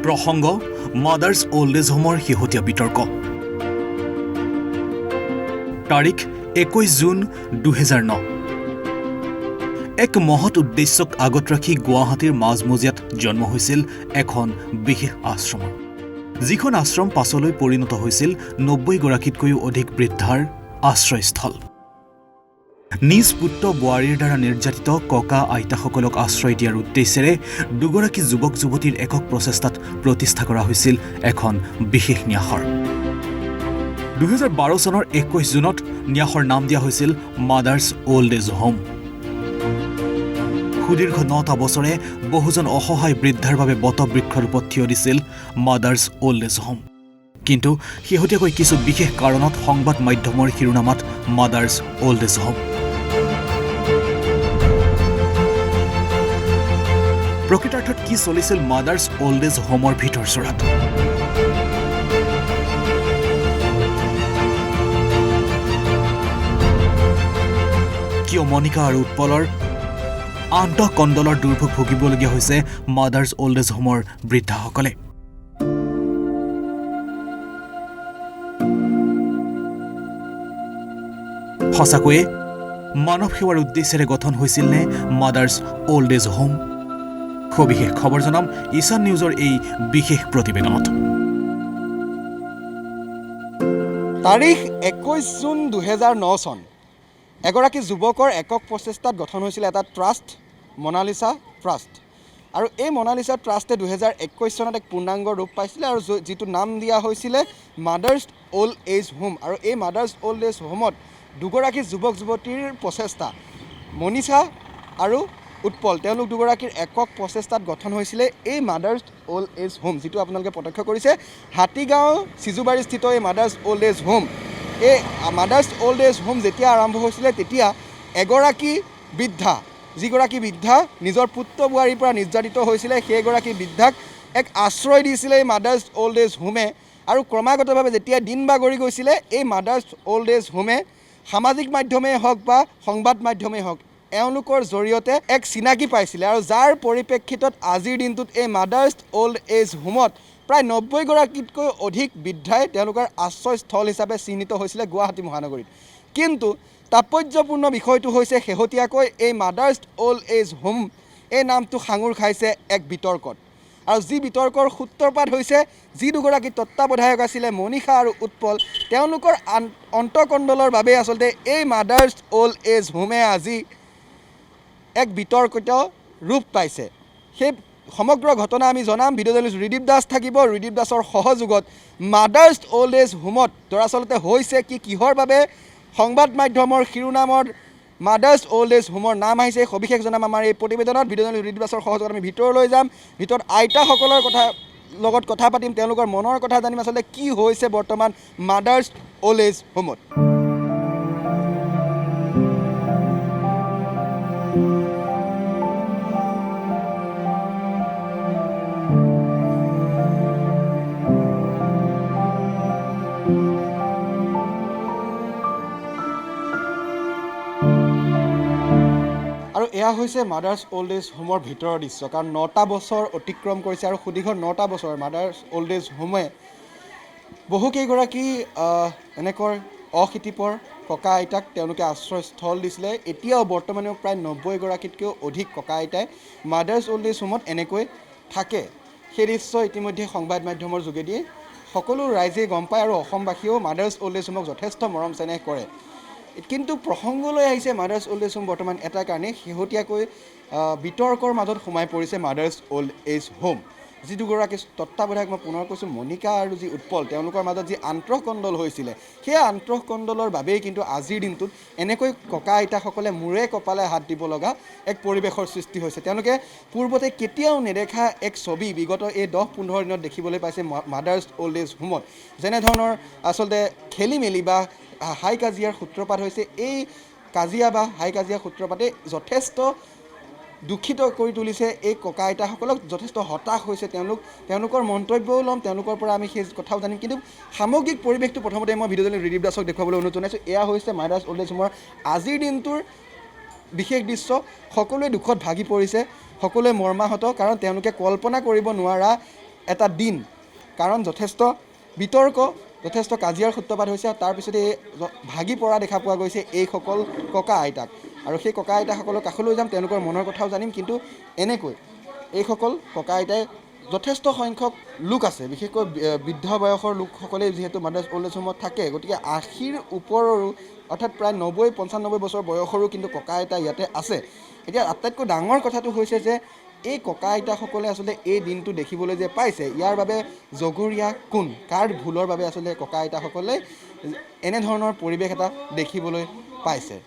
প্ৰসংগ mothers old as হোমৰ শেহতীয়া বিতৰ্ক তাৰিখ 21 জুন 2009 এক মহৎ উদ্দেশ্যক আগত ৰাখি গুৱাহাটীৰ মাজমজিয়াত জন্ম হৈছিল এখন বিশেষ আশ্ৰম যিখন আশ্ৰম পাছলৈ পৰিণত হৈছিল 90 গৰাকীতকৈও অধিক বৃদ্ধাৰ আশ্ৰয়স্থল নিজ পুত্ৰ বোৱাৰীৰ দ্বাৰা নিৰ্যাতিত ককা আইতাসকলক আশ্ৰয় দিয়াৰ উদ্দেশ্যেৰে দুগৰাকী যুৱক যুৱতীৰ একক প্ৰচেষ্টাত প্ৰতিষ্ঠা কৰা হৈছিল এখন বিশেষ ন্যাসৰ 2012 চনৰ 21 জুনত ন্যাসৰ নাম দিয়া হৈছিল মাদাৰ্ছ অল্ড এজ হোম সুদীৰ্ঘ 9টা বছৰে বহুজন অসহায় বৃদ্ধাৰ বাবে বটবৃক্ষ ৰূপত থিয় দিছিল মাদাৰ্ছ অল্ড এজ হোম কিন্তু শেহতীয়াকৈ কিছু বিশেষ কাৰণত সংবাদ মাধ্যমৰ শিৰোনামাত মাদাৰ্ছ অল্ড এজ হোম প্ৰকৃতাৰ্থত কি চলিছিল মাদাৰ্ছ অল্ড এজ হোমৰ ভিতৰ চৰাত কিয় মনিকা আৰু উৎপলৰ আন্তঃকণ্ডলৰ দুৰ্ভোগ ভুগিবলগীয়া হৈছে মাদাৰ্ছ অল্ড এজ হোমৰ বৃদ্ধাসকলে সঁচাকৈয়ে মানৱ সেৱাৰ উদ্দেশ্যেৰে গঠন হৈছিল নে মাদাৰ্ছ অল্ড এজ হোম সবিশেষ খবৰ জনাম ঈশান নিউজৰ এই বিশেষ প্ৰতিবেদনত তাৰিখ 21 জুন 2009 চন এগৰাকী যুৱকৰ একক প্ৰচেষ্টাত গঠন হৈছিল এটা ট্ৰাষ্ট মনালিছা ট্ৰাষ্ট আৰু এই মনালিছা ট্ৰাষ্টে 2021 চনত এক পূৰ্ণাংগ ৰূপ পাইছিলে আৰু যিটো নাম দিয়া হৈছিলে মাদাৰ্ছ অল্ড এজ হোম আৰু এই মাদাৰ্ছ অল্ড এজ হোমত দুগৰাকী যুৱক যুৱতীৰ প্ৰচেষ্টা মনিষা আৰু উৎপল তেওঁলোক দুগৰাকীৰ একক প্ৰচেষ্টাত গঠন হৈছিলে এই মাদাৰ্ছ অল্ড এজ হোম যিটো আপোনালোকে প্ৰত্যক্ষ কৰিছে হাতীগাঁও চিজুবাৰীস্থিত এই মাদাৰ্ছ অল্ড এজ হোম এই মাদাৰ্ছ অল্ড এজ হোম যেতিয়া আৰম্ভ হৈছিলে তেতিয়া এগৰাকী বৃদ্ধা যিগৰাকী বৃদ্ধা নিজৰ পুত্ৰ বোৱাৰীৰ পৰা নিৰ্যাতিত হৈছিলে সেইগৰাকী বৃদ্ধাক এক আশ্ৰয় দিছিলে এই মাদাৰ্ছ অল্ড এজ হোমে আৰু ক্ৰমাগতভাৱে যেতিয়া দিন বাগৰি গৈছিলে এই মাদাৰ্ছ অল্ড এজ হোমে সামাজিক মাধ্যমেই হওক বা সংবাদ মাধ্যমেই হওক এওঁলোকৰ জৰিয়তে এক চিনাকি পাইছিলে আৰু যাৰ পৰিপ্ৰেক্ষিতত আজিৰ দিনটোত এই মাদাৰ্ছ অল্ড এজ হোমত প্ৰায় 90 গৰাকীতকৈ অধিক বৃদ্ধাই তেওঁলোকৰ আশ্ৰয়স্থল হিচাপে চিহ্নিত হৈছিলে গুৱাহাটী মহানগৰীত কিন্তু তাৎপৰ্যপূৰ্ণ বিষয়টো হৈছে শেহতীয়াকৈ এই মাদাৰ্ছ অল্ড এজ হোম এই নামটো সাঙুৰ খাইছে এক বিতৰ্কত আৰু যি বিতৰ্কৰ সূত্ৰপাত হৈছে যি দুগৰাকী তত্ত্বাৱধায়ক আছিলে মনিষা আৰু উৎপল তেওঁলোকৰ অন্তঃকণ্ডলৰ বাবে আচলতে এই মাদাৰ্ছ অল্ড এজ হোমে আজি এক বিতৰ্কিত ৰূপ পাইছে সেই সমগ্ৰ ঘটনা আমি জনাম ভিডিঅ' জাৰ্নেলিষ্ট ৰিদীপ দাস থাকিব ৰিদীপ দাসৰ সহযোগত মাদাৰ্ছ অল্ড এজ হোমত দৰাচলতে হৈছে কিহৰ বাবে সংবাদ মাধ্যমৰ শিৰোনামৰ মাদাৰ্ছ অল্ড এজ হোমৰ নাম আহিছে সবিশেষ জনাম আমাৰ এই প্ৰতিবেদনত ভিডিঅ' জাৰ্নেলিষ্ট ৰিদীপ দাসৰ সহযোগত আমি ভিতৰলৈ যাম ভিতৰত আইতাসকলৰ লগত কথা পাতিম তেওঁলোকৰ মনৰ কথা জানিম আচলতে কি হৈছে বৰ্তমান মাদাৰ্ছ অল্ড এজ হোমত আৰু এয়া হৈছে মাদাৰ্ছ অল্ড এজ হোমৰ ভিতৰৰ দৃশ্য কাৰণ 9টা বছৰ অতিক্ৰম কৰিছে আৰু সুদীৰ্ঘ 9টা বছৰ মাদাৰ্ছ অল্ড এজ হোমে বহুকেইগৰাকী এনেকৈ অশীতিপৰ ককা আইতাক তেওঁলোকে আশ্ৰয়স্থল দিছিলে এতিয়াও বৰ্তমানেও প্ৰায় 90 গৰাকীতকৈও অধিক ককা আইতাই মাদাৰ্ছ অল্ড এজ হোমত এনেকৈ থাকে সেই দৃশ্য ইতিমধ্যে সংবাদ মাধ্যমৰ যোগেদি সকলো ৰাইজেই গম পায় আৰু অসমবাসীয়েও মাদাৰ্ছ অল্ড এজ হোমক যথেষ্ট মৰম চেনেহ কৰে কিন্তু প্ৰসংগলৈ আহিছে মাদাৰ্ছ অল্ড এজ হোম বৰ্তমান এটা কাৰণে শেহতীয়াকৈ বিতৰ্কৰ মাজত সোমাই পৰিছে মাদাৰ্ছ অল্ড এজ হোম যি দুগৰাকী তত্ত্বাৱধায়ক মই পুনৰ কৈছোঁ মনিকা আৰু যি উৎপল তেওঁলোকৰ মাজত যি আন্তঃকণ্ডল হৈছিলে সেই আন্তঃকণ্ডলৰ বাবেই কিন্তু আজিৰ দিনটোত এনেকৈ ককা আইতাসকলে মূৰে কপালে হাত দিব লগা এক পৰিৱেশৰ সৃষ্টি হৈছে তেওঁলোকে পূৰ্বতে কেতিয়াও নেদেখা এক ছবি বিগত এই 10-15 দিনত দেখিবলৈ পাইছে মাদাৰ্ছ অল্ড এজ হোমত যেনেধৰণৰ আচলতে খেলি মেলি বা হাই কাজিয়াৰ সূত্ৰপাত হৈছে এই কাজিয়া বা হাই কাজিয়াৰ সূত্ৰপাতে যথেষ্ট দুখিত কৰি তুলিছে এই ককা আইতাসকলক যথেষ্ট হতাশ হৈছে তেওঁলোকৰ মন্তব্যও ল'ম তেওঁলোকৰ পৰা আমি সেই কথাও জানিম কিন্তু সামগ্ৰিক পৰিৱেশটো প্ৰথমতে মই ভিডিঅ' জাৰ্নেলিষ্ট ৰিদীপ দাসক দেখুৱাবলৈ অনুৰোধ জনাইছোঁ এয়া হৈছে মাদাৰ্ছ অল্ড এজ হোমৰ আজিৰ দিনটোৰ বিশেষ দৃশ্য সকলোৱে দুখত ভাগি পৰিছে সকলোৱে মৰ্মাহত কাৰণ তেওঁলোকে কল্পনা কৰিব নোৱাৰা এটা দিন, কাৰণ যথেষ্ট বিতৰ্ক, যথেষ্ট কাজিয়াৰ সূত্ৰপাত হৈছে। আৰু তাৰপিছতে ভাগি পৰা দেখা পোৱা গৈছে এইসকল ককা আইতাক। আৰু সেই ককা আইতাসকলৰ কাষলৈ যাম, তেওঁলোকৰ মনৰ কথাও জানিম। কিন্তু এনেকৈ এইসকল ককা আইতাই যথেষ্ট সংখ্যক লোক আছে, বিশেষকৈ বৃদ্ধ বয়সৰ লোকসকলে যিহেতু মাদাৰ্ছ অল্ড এজ হোমত থাকে, গতিকে 80ৰ ওপৰৰো অৰ্থাৎ প্ৰায় 90-95 বছৰ বয়সৰো কিন্তু ককা আইতা ইয়াতে আছে। এতিয়া আটাইতকৈ ডাঙৰ কথাটো হৈছে যে এই ককা আইতাসকলে আচলতে এই দিনটো দেখিবলৈ যে পাইছে, ইয়াৰ বাবে জগৰীয়া কোন, কাৰ ভুলৰ বাবে আচলতে ককা আইতাসকলে এনেধৰণৰ পৰিৱেশ এটা দেখিবলৈ পাইছে।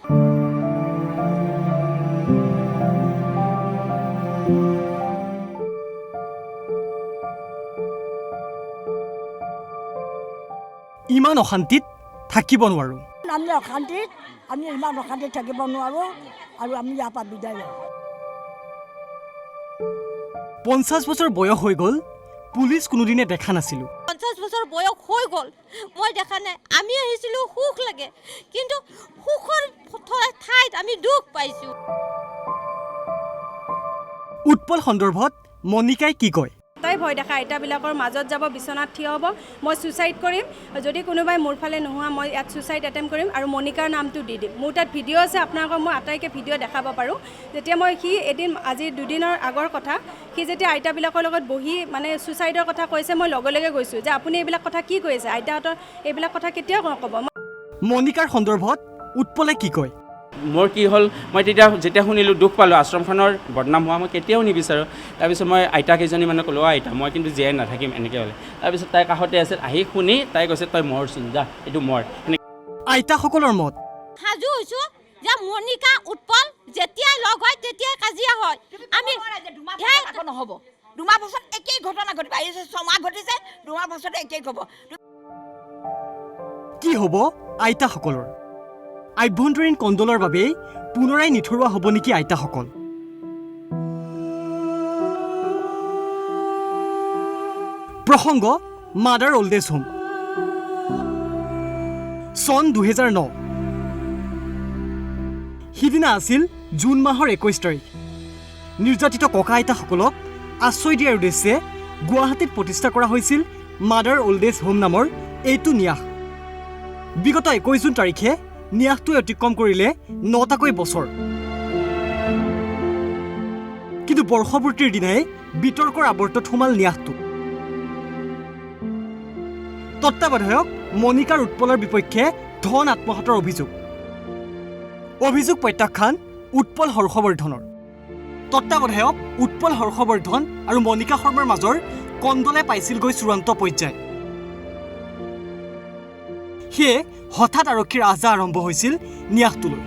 ইমান অশান্তিত থাকিব নোৱাৰোঁ। আমি অশান্তিত ইমান অশান্তিত থাকিব নোৱাৰোঁ আৰু আমি ইয়াৰ পৰা বিদায় লওঁ। 50 বছৰ বয়স হৈ গ'ল, পুলিচ কোনোদিনে দেখা নাছিলোঁ। 50 বছৰ বয়স হৈ গ'ল, মই দেখা নাই। আমি আহিছিলোঁ সুখ লাগে, কিন্তু সুখৰ ঠাইত আমি দুখ পাইছোঁ। উৎপল সন্দৰ্ভত মনিকাই কি কয়? তাই ভয় দেখা আইতাবিলাকৰ মাজত যাব, বিচনাত থিয় হ'ব, মই ছুইচাইড কৰিম, যদি কোনোবাই মোৰ ফালে নোহোৱা মই ইয়াত ছুইচাইড এটেম্প কৰিম আৰু মনিকাৰ নামটো দি দিম। মোৰ তাত ভিডিঅ' আছে, আপোনালোকক মই আটাইকে ভিডিঅ' দেখাব পাৰোঁ। যেতিয়া সি এদিন, আজি 2 দিনৰ আগৰ কথা, সি যেতিয়া আইতাবিলাকৰ লগত বহি মানে ছুইচাইডৰ কথা কৈছে, মই লগে লগে গৈছোঁ যে আপুনি এইবিলাক কথা কি কৈ আছে, আইতাহঁতৰ এইবিলাক কথা কেতিয়াও নক'ব। মনিকাৰ সন্দৰ্ভত উৎপলে কি কয়? মোৰ কি হ'ল, মই যেতিয়া শুনিলোঁ দুখ পালোঁ, আশ্ৰমখনৰ বদনাম হোৱা মই কেতিয়াও নিবিচাৰোঁ। তাৰপিছত মই আইতা কেইজনীমানে ক'লোঁ, আইতা মই কিন্তু জীয়াই নাথাকিম এনেকৈ হ'লে। তাৰপিছত তাই কাষতে আছিল, আহি শুনি তাই কৈছে তই মৰচোন, যা এইটো মৰ। আইতাসকলৰ মত, সাজু হৈছোঁ যে মনিকা উৎপল যেতিয়াই লগ হয় তেতিয়াই কাজিয়া হয়। আমি নহ'ব, 2 মাহ পাছত একেই ঘটনা ঘটিব। 6 মাহ ঘটিছে, 2 মাহ পাছতে একেই হ'ব। কি হ'ব আইতাসকলৰ? আভ্যন্তৰীণ কণ্ডলৰ বাবেই পুনৰাই নিথৰুৱা হ'ব নেকি আইতাসকল? প্ৰসংগ মাদাৰ অল্ড এজ হোম, চন 2009। সিদিনা আছিল জুন মাহৰ 21 তাৰিখ। নিৰ্যাতিত ককা আইতাসকলক আশ্ৰয় দিয়াৰ উদ্দেশ্যে গুৱাহাটীত প্ৰতিষ্ঠা কৰা হৈছিল মাদাৰ অল্ড এজ হোম নামৰ এইটো ন্যাস। বিগত 21 জুন তাৰিখে ন্যাসটোৱে অতিক্ৰম কৰিলে 9টাকৈ বছৰ। কিন্তু বৰ্ষপূৰ্তিৰ দিনাই বিতৰ্কৰ আৱৰ্তত সোমাল ন্যাসটো। তত্ত্বাৱধায়ক মনিকাৰ উৎপলৰ বিপক্ষে ধন আত্মসাতৰ অভিযোগ প্ৰত্যাখ্যান উৎপল হৰ্ষবৰ্ধনৰ। তত্ত্বাৱধায়ক উৎপল হৰ্ষবৰ্ধন আৰু মনিকা শৰ্মাৰ মাজৰ কণ্ডলে পাইছিলগৈ চূড়ান্ত পৰ্যায়। সেয়ে হঠাৎ আৰক্ষীৰ আহজাহ আৰম্ভ হৈছিল ন্যাসটোলৈ।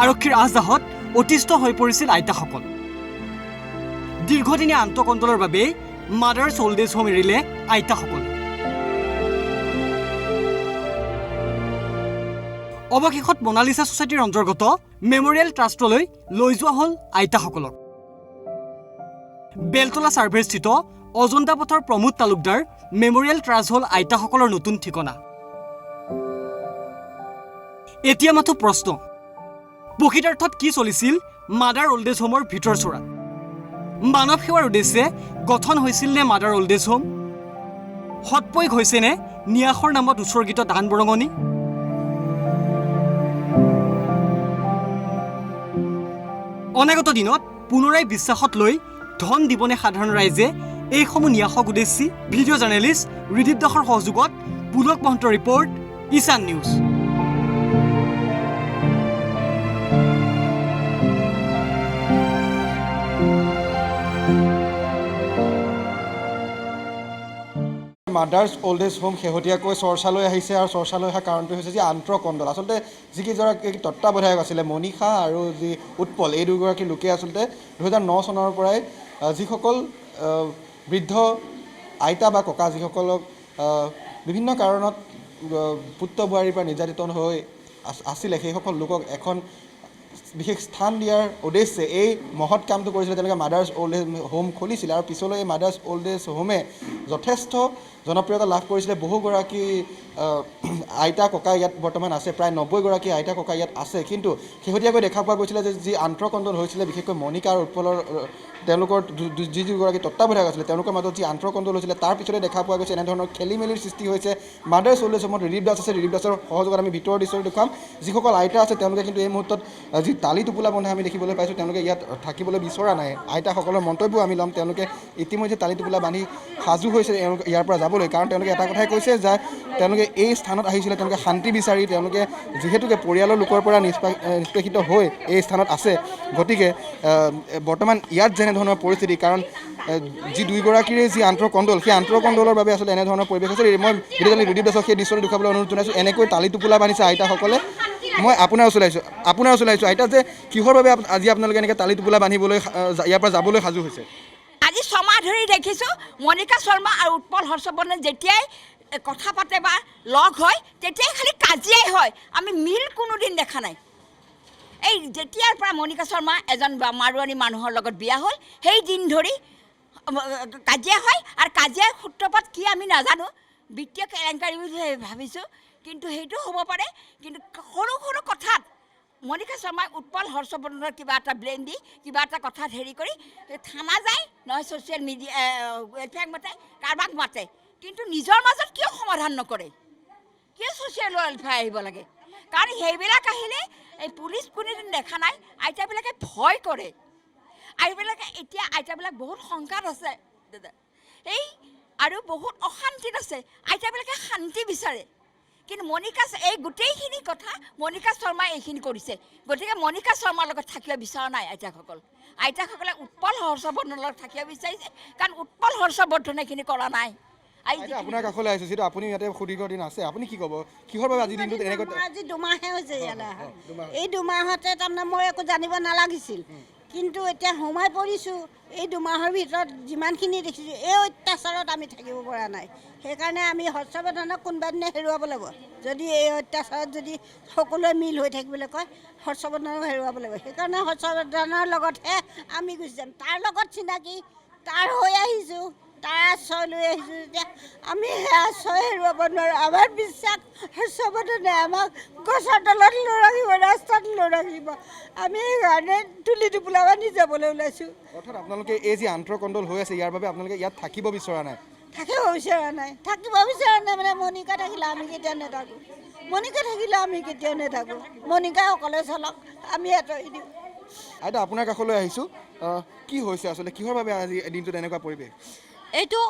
আৰক্ষীৰ আহজাহত অতিষ্ঠ হৈ পৰিছিল আইতাসকল। দীৰ্ঘদিনীয়া আন্তঃকণ্ডলৰ বাবেই মাদাৰ্ছ অল্ড এজ হোম এৰিলে আইতাসকল। অৱশেষত মনালিছা ছ'চাইটিৰ অন্তৰ্গত মেমৰিয়েল ট্ৰাষ্টলৈ লৈ যোৱা হ'ল আইতাসকলক। বেলতলা চাৰ্ভেৰস্থিত অজন্তা পথৰ প্ৰমোদ তালুকদাৰ মেমৰিয়েল ট্ৰাষ্ট হ'ল আইতাসকলৰ নতুন ঠিকনা। এতিয়া মাথো প্ৰশ্ন, প্ৰকৃতাৰ্থত কি চলিছিল মাদাৰ অল্ড এজ হোমৰ ভিতৰ চোৰাত? মানৱ সেৱাৰ উদ্দেশ্যে গঠন হৈছিল নে মাদাৰ অল্ড এজ হোম? সৎপ্ৰয়োগ হৈছে নে ন্যাসৰ নামত উৎসৰ্গিত দান বৰঙণি? অনাগত দিনত পুনৰাই বিশ্বাসত লৈ ধন দিবনে সাধাৰণ ৰাইজে এইসমূহ ন্যাসক উদ্দেশ্যি? ভিডিঅ' জাৰ্নেলিষ্ট ৰিদীপ দাসৰ সহযোগত পুলক মহন্তৰ report, Ishan News. Mothers old age home শেহতীয়াকৈ চৰ্চালৈ আহিছে, আৰু চৰ্চালৈ অহা কাৰণটো হৈছে যে আন্তঃকণ্ডল। আচলতে যিকেইগৰাকী তত্ত্বাৱধায়ক আছিলে, মনিষা আৰু যি উৎপল, এই দুগৰাকী লোকে আচলতে 2009 চনৰ পৰাই যিসকল বৃদ্ধ আইতা বা ককা, যিসকলক বিভিন্ন কাৰণত পুত্ৰ বোৱাৰীৰ পৰা নিৰ্যাতিত হৈ আছিলে, সেইসকল লোকক এখন বিশেষ স্থান দিয়াৰ উদ্দেশ্যে এই মহৎ কামটো কৰিছিলে। তেওঁলোকে মাদাৰ্ছ অল্ড এজ হোম খুলিছিলে আৰু পিছলৈ এই মাদাৰ্ছ অল্ড এজ হোমে যথেষ্ট জনপ্ৰিয়তা লাভ কৰিছিলে। বহুগৰাকী আইতা ককা ইয়াত বৰ্তমান আছে, প্ৰায় 90গৰাকী আইতা ককা ইয়াত আছে। কিন্তু শেহতীয়াকৈ দেখা পোৱা গৈছিলে যে যি আন্তঃকণ্ডল হৈছিলে, বিশেষকৈ মণিকা আৰু উৎপলৰ তেওঁলোকৰ যিগৰাকী তত্ত্বাৱধায়ক আছিলে তেওঁলোকৰ মাজত যি আন্তঃকণ্ডল হৈছিলে, তাৰ পিছতে দেখা পোৱা গৈছে এনেধৰণৰ খেলি মেলিৰ সৃষ্টি হৈছে। মাদাৰ্ছ অল্ড এজ হোমত ৰিলিফ দাস আছে, ৰিলিফ দাসৰ সহযোগত আমি ভিতৰৰ দৃশ্য দেখুৱাম। যিসকল আইতা আছে তেওঁলোকে কিন্তু এই মুহূৰ্তত যি তালি টোপোলা বন্ধা আমি দেখিবলৈ পাইছোঁ, তেওঁলোকে ইয়াত থাকিবলৈ বিচৰা নাই। আইতাসকলৰ মন্তব্য আমি ল'ম। তেওঁলোকে ইতিমধ্যে তালি টোপোলা বান্ধি সাজু হৈছে ইয়াৰ পৰা যাবলৈ, কাৰণ তেওঁলোকে এটা কথাই কৈছে যে তেওঁলোকে এই স্থানত আহিছিলে তেওঁলোকে শান্তি বিচাৰি, তেওঁলোকে যিহেতুকে পৰিয়ালৰ লোকৰ পৰা নিষ্পেষিত হৈ এই স্থানত আছে। গতিকে বৰ্তমান ইয়াত যেনেধৰণৰ পৰিস্থিতি, কাৰণ যি দুয়োগৰাকীৰে যি আন্তঃকণ্ডল, সেই আন্তঃকণ্ডলৰ বাবে আচলতে এনেধৰণৰ পৰিৱেশ আছে। মই ভিডিঅ'জনী ৰিলিফ দাসক সেই দৃশ্যটো দেখুৱাবলৈ অনুৰোধ জনাইছোঁ। এনেকৈ তালি টোপোলা বান্ধিছে আইতাসকলে। মই আপোনাৰ ওচৰলৈ আহিছোঁ আইতা, যে কিহৰ বাবে আজি আপোনালোকে এনেকৈ তালি টোপোলা বান্ধিবলৈ ইয়াৰ পৰা যাবলৈ সাজু হৈছে? আজি ছমাহ ধৰি দেখিছোঁ মণিকা শৰ্মা আৰু উৎপল হৰ্ষবৰ্ধনে যেতিয়াই কথা পাতে বা লগ হয় তেতিয়াই খালি কাজিয়াই হয়। আমি মিল কোনোদিন দেখা নাই। এই যেতিয়াৰ পৰা মণিকা শৰ্মা এজন মাৰোৱাৰী মানুহৰ লগত বিয়া হ'ল, সেই দিন ধৰি কাজিয়া হয়। আৰু কাজিয়াৰ সূত্ৰপাত কি আমি নাজানো, বিত্তীয় কেলেংকাৰী বুলি ভাবিছোঁ, কিন্তু সেইটো হ'ব পাৰে। কিন্তু সৰু সৰু কথাত মণিকা শৰ্মাই উৎপল হৰ্ষবৰ্ধনৰ কিবা এটা ব্লেম দি কিবা এটা কথাত হেৰি কৰি থানা যায়, নহয় ছ'চিয়েল মিডিয়া ৱেলফেয়াৰক মাতে, কাৰোবাক মাতে, কিন্তু নিজৰ মাজত কিয় সমাধান নকৰে? কিয় ছ'চিয়েল ৱেলফেয়াৰ আহিব লাগে? কাৰণ সেইবিলাক আহিলে এই পুলিচ কোনোদিন দেখা নাই। আইতাবিলাকে ভয় কৰে। এতিয়া আইতাবিলাক বহুত শংকাত আছে দাদা, এই আৰু বহুত অশান্তিত আছে। আইতাবিলাকে শান্তি বিচাৰে, কিন্তু এই গোটেইখিনি কথা মণিকা শৰ্মাই এইখিনি কৰিছে। গতিকে মণিকা শৰ্মাৰ লগত থাকিব বিচৰা নাই আইতাসকলে উৎপল হৰ্ষবৰ্ধনৰ লগত থাকিব বিচাৰিছে, কাৰণ উৎপল হৰ্ষবৰ্ধনে এইখিনি কৰা নাই। আপোনাৰ কাষলৈ আহিছোঁ, যিটো আপুনি ইয়াতে সুদীৰ্ঘ দিন আছে, আপুনি কি ক'ব কিহৰ বাবে আজি দিনটোত এনেকৈ? আজি দুমাহে হৈছে ইয়ালৈ অহা। এই দুমাহতে তাৰমানে মই একো জানিব নালাগিছিল, কিন্তু এতিয়া সোমাই পৰিছোঁ। এই দুমাহৰ ভিতৰত যিমানখিনি দেখিছোঁ, এই অত্যাচাৰত আমি থাকিব পৰা নাই। সেইকাৰণে আমি হৰ্ষবৰ্ধনক কোনোবা দিনে হেৰুৱাব লাগিব। যদি এই অত্যাচাৰত যদি সকলোৱে মিল হৈ থাকিবলৈ কয়, হৰ্ষবৰ্ধনক হেৰুৱাব লাগিব। সেইকাৰণে হৰ্ষবৰ্ধনৰ লগতহে আমি গুচি যাম। তাৰ লগত চিনাকি, তাৰ হৈ আহিছোঁ, তাৰ আশ্ৰয় লৈ আহিছোঁ। যেতিয়া আমি সেই আশ্ৰয় হেৰুৱাব নোৱাৰোঁ। আমাৰ বিশ্বাস হৰ্ষবৰ্ধনে আমাক গছৰ তলত ৰাখিব, ৰাস্তাত ৰাখিব। আমি সেইকাৰণে তুলি টোপোলা বান্ধি যাবলৈ ওলাইছোঁ। অৰ্থাৎ আপোনালোকে এই যি আন্তঃকণ্ডল হৈ আছে, ইয়াৰ বাবে আপোনালোকে ইয়াত থাকিব বিচৰা নাই? থাকিব বিচৰা নাই মানে মণিকা থাকিলে আমি কেতিয়াও নাথাকোঁ। মণিকা থাকিলে আমি কেতিয়াও নাথাকোঁ। মণিকাই অকলে চলক, আমি আঁতৰি দিওঁ। আইতা, আপোনাৰ কাষলৈ আহিছোঁ। কি হৈছে আচলতে, কিহৰ বাবে আজি দিনটোত এনেকুৱা পৰিৱেশ? এইটো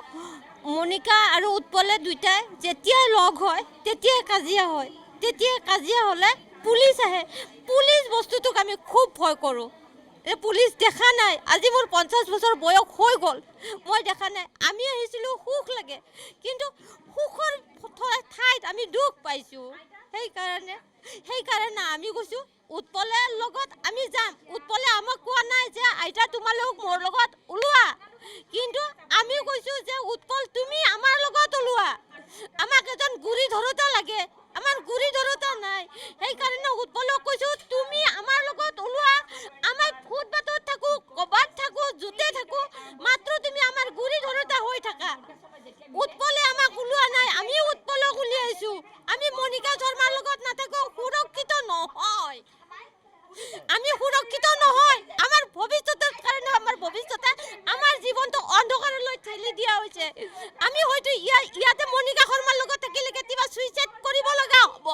মণিকা আৰু উৎপলে দুইটাই যেতিয়াই লগ হয় তেতিয়াই কাজিয়া হয়। তেতিয়াই কাজিয়া হ'লে পুলিচ আহে। পুলিচ বস্তুটোক আমি খুব ভয় কৰোঁ। এই পুলিচ দেখা নাই। আজি মোৰ 50 বছৰ বয়স হৈ গ'ল, মই দেখা নাই। আমি আহিছিলোঁ সুখ লাগে, কিন্তু সুখৰ ঠাইত আমি দুখ পাইছোঁ। সেইকাৰণে আমি কৈছোঁ উৎপলৰ লগত আমি যাম। উৎপলে আমাক কোৱা নাই যে আইতা তোমালোক মোৰ লগত ওলোৱা, কিন্তু আমি কৈছোঁ যে উৎপল তুমি আমাৰ লগত ওলোৱা। আমাক এজন গুৰি ধৰোতা লাগে, আমাৰ গুৰি ধৰোতা নাই। সেইকাৰণে উৎপলক কৈছোঁ তুমি আমাৰ লগত ওলোৱা। আমাৰ ফুটপাথত থাকোঁ, ক'ৰবাত থাকোঁ, য'তে থাকোঁ, মাত্ৰ তুমি আমাৰ গুৰি ধৰোতা হৈ থাকা। উৎপলে আমাক ওলোৱা নাই, আমি উৎপলক উলিয়াইছোঁ। আমি মণিকা শৰ্মাৰ লগত নাথাকোঁ, সুৰক্ষিত নহয়। আমি সুৰক্ষিত নহয়। আমাৰ ভৱিষ্যতৰ কাৰণে, আমাৰ ভৱিষ্যতে আমাৰ জীৱনটো অন্ধকাৰলৈ ঠেলি দিয়া হৈছে। আমি হয়তো ইয়াতে মণিকা শৰ্মাৰ লগত থাকিলে কেতিয়াবা ছুইচাইড কৰিব লগা হ'ব।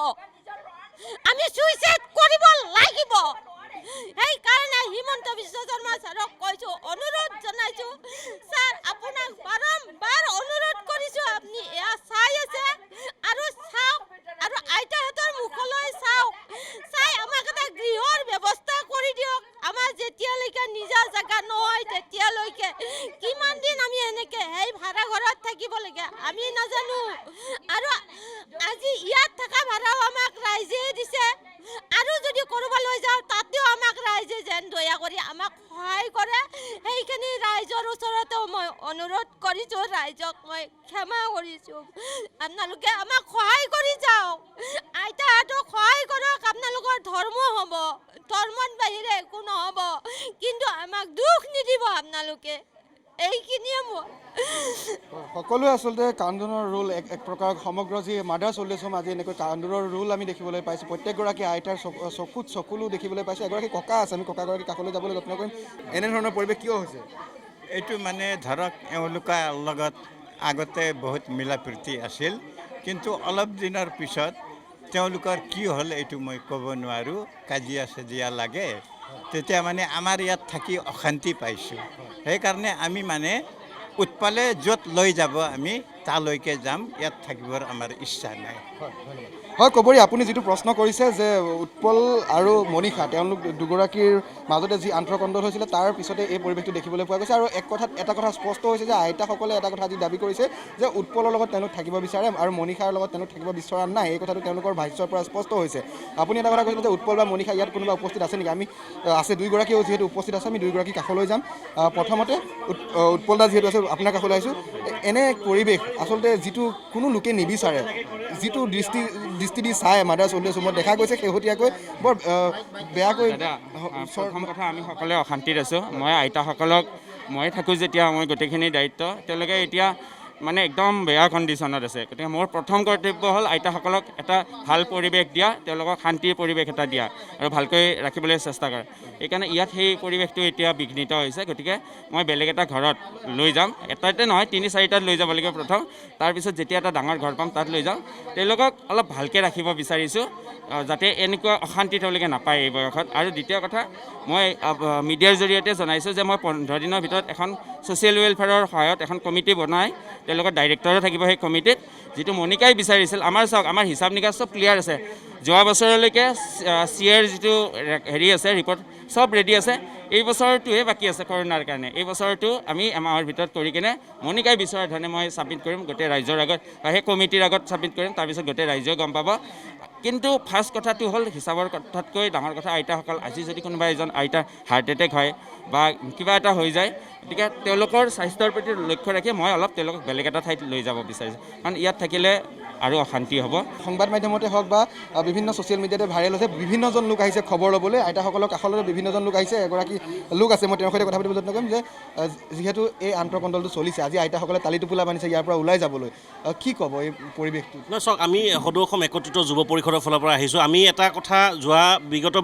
আমি ছুইচাইড কৰিব লাগিব। সেইকাৰণে হিমন্ত বিশ্ব শৰ্মা ছাৰক কৈছোঁ, অনুৰোধ জনাইছোঁ, ছাৰ আপোনাক বাৰম্বাৰ অনুৰোধ কৰিছোঁ, আপুনি এয়া চাই আছে আৰু চাওক, আৰু আইতাহঁতৰ মুখলৈ চাওক, চাই আমাক এটা গৃহৰ ব্যৱস্থা কৰি দিয়ক। আমাৰ যেতিয়ালৈকে নিজা জেগা নহয় তেতিয়ালৈকে কিমান দিন আমি এনেকৈ সেই ভাড়া ঘৰত থাকিব লাগে আমি নাজানো। আৰু আজি ইয়াত থকা ভাড়াও আমাক ৰাইজে দিছে। আৰু যদি ক'ৰবালৈ যাওঁ তাতেও আমাক ৰাইজে যেন দয়া কৰি আমাক সহায় কৰে সেইখিনি ৰাইজৰ ওচৰতেও মই অনুৰোধ কৰিছোঁ, ৰাইজক মই ক্ষমা কৰিছোঁ। আপোনালোকে আমাক সহায় কৰি যাওক, আইতাহঁতক সহায় কৰক। আপোনালোকৰ ধৰ্ম হ'ব, ধৰ্মৰ বাহিৰে একো নহ'ব, কিন্তু আমাক দুখ নিদিব আপোনালোকে। এইখিনিয়ে মই সকলোৱে আচলতে কান্দোনৰ ৰোল এক প্ৰকাৰ সমগ্ৰ যি মাদাৰ্ছ অল্ড এজ হোম আজি এনেকৈ কান্দোনৰ ৰোল আমি দেখিবলৈ পাইছোঁ। প্ৰত্যেকগৰাকী আইতাৰ চকুত চকুলো দেখিবলৈ পাইছোঁ। এগৰাকী ককা আছে, আমি ককাগৰাকী কাষলৈ যাবলৈ যত্ন কৰিম। এনেধৰণৰ পৰিৱেশ কিয় হৈছে? এইটো মানে ধৰক এওঁলোকৰ লগত আগতে বহুত মিলা প্ৰীতি আছিল, কিন্তু অলপ দিনৰ পিছত তেওঁলোকৰ কি হ'ল এইটো মই ক'ব নোৱাৰোঁ। কাজিয়া চাজিয়া লাগে, তেতিয়া মানে আমাৰ ইয়াত থাকি অশান্তি পাইছোঁ। সেইকাৰণে আমি মানে উৎপলে য'ত লৈ যাব আমি তালৈকে যাম, ইয়াত থাকিবৰ আমাৰ ইচ্ছা নাই। হয় কবৰী, আপুনি যিটো প্ৰশ্ন কৰিছে যে উৎপল আৰু মনীষা তেওঁলোক দুগৰাকীৰ মাজতে যি আন্তঃকণ্ডল হৈছিলে তাৰ পিছতে এই পৰিৱেশটো দেখিবলৈ পোৱা গৈছে। আৰু এটা কথা স্পষ্ট হৈছে যে আইতাসকলে এটা কথা আজি দাবী কৰিছে যে উৎপলৰ লগত তেওঁলোক থাকিব বিচাৰে আৰু মনীষাৰ লগত তেওঁলোক থাকিব বিচৰা নাই। এই কথাটো তেওঁলোকৰ ভাষ্যৰ পৰা স্পষ্ট হৈছে। আপুনি এটা কথা কৈছিলে যে উৎপল বা মনীষা ইয়াত কোনোবা উপস্থিত আছে নেকি? আমি আছে, দুয়োগৰাকীও যিহেতু উপস্থিত আছে, আমি দুয়োগৰাকী কাষলৈ যাম। প্ৰথমতে উৎপল দা যিহেতু আছে আপোনাৰ কাষলৈ আহিছোঁ। এনে পৰিৱেশ আচলতে যিটো কোনো লোকে নিবিচাৰে, যিটো দৃষ্টি দি চাই মাদাৰ্ছ অল্ড এজ হোমত দেখা গৈছে শেহতীয়াকৈ বৰ বেয়াকৈ। প্ৰথম কথা, আমি সকলোৱে অশান্তিত আছোঁ। মই আইতাসকলক মই থাকোঁ যেতিয়া মই গোটেইখিনি দায়িত্ব, তেওঁলোকে এতিয়া মানে একদম বেয়া কণ্ডিশ্যনত আছে। গতিকে মোৰ প্ৰথম কৰ্তব্য হ'ল আইতাসকলক এটা ভাল পৰিৱেশ দিয়া, তেওঁলোকক শান্তিৰ পৰিৱেশ এটা দিয়া আৰু ভালকৈ ৰাখিবলৈ চেষ্টা কৰা। সেইকাৰণে ইয়াত সেই পৰিৱেশটো এতিয়া বিঘ্নিত হৈছে। গতিকে মই বেলেগ এটা ঘৰত লৈ যাম, এটাতে নহয় ৩-৪টাত লৈ যাব লাগিব প্ৰথম। তাৰপিছত যেতিয়া এটা ডাঙৰ ঘৰ পাম তাত লৈ যাম। তেওঁলোকক অলপ ভালকৈ ৰাখিব বিচাৰিছোঁ, যাতে এনেকুৱা অশান্তি তেওঁলোকে নাপায় এই বয়সত। আৰু দ্বিতীয় কথা, মই মিডিয়াৰ জৰিয়তে জনাইছোঁ যে মই 15 দিনৰ ভিতৰত এখন ছ'চিয়েল ৱেলফেয়াৰৰ সহায়ত এখন কমিটি বনাই তেওঁলোকৰ ডাইৰেক্টৰো থাকিব সেই কমিটিত। যিটো মনীষাই বিচাৰিছিল, আমাৰ চাওক, আমাৰ হিচাপ নিকাচ চব ক্লিয়াৰ আছে। যোৱা বছৰলৈকে CAৰ যিটো হেৰি আছে ৰিপৰ্ট চব ৰেডি আছে। এই বছৰটোহে বাকী আছে কৰোণাৰ কাৰণে। এই বছৰটো আমি এমাহৰ ভিতৰত কৰি কিনে মনীষাই বিচৰা ধৰণে মই ছাবমিট কৰিম গোটেই ৰাইজৰ আগত, বা সেই কমিটিৰ আগত ছাবমিট কৰিম। তাৰপিছত গোটেই ৰাইজেও গম পাব। কিন্তু ফাৰ্ষ্ট কথাটো হ'ল, হিচাপৰ কথাতকৈ ডাঙৰ কথা, আইতাসকল আজি যদি কোনোবা এজন আইতাৰ হাৰ্ট এটেক হয় বা কিবা এটা হৈ যায়, গতিকে তেওঁলোকৰ স্বাস্থ্যৰ প্ৰতি লক্ষ্য ৰাখি মই অলপ তেওঁলোকক বেলেগ এটা ঠাইত লৈ যাব বিচাৰিছোঁ, কাৰণ ইয়াত থাকিলে আৰু অশান্তি হ'ব। সংবাদ মাধ্যমতে হওক বা বিভিন্ন ছ'চিয়েল মিডিয়াতে ভাইৰেল হৈছে, বিভিন্নজন লোক আহিছে খবৰ ল'বলৈ। আইতাসকলৰ কাষলৈ বিভিন্নজন লোক আহিছে। এগৰাকী লোক আছে, মই তেওঁৰ সৈতে কথা পাতিবলৈ যত্ন কৰিম যে যিহেতু এই আন্তঃকণ্ডলটো চলিছে, আজি আইতাসকলে তালি টোপোলা বান্ধিছে ইয়াৰ পৰা ওলাই যাবলৈ, কি ক'ব এই পৰিৱেশটো? নহয় চাওক, আমি সদৌ অসম একত্ৰিত যুৱ পৰিষদৰ ফালৰ পৰা আহিছোঁ। আমি এটা কথা বিগত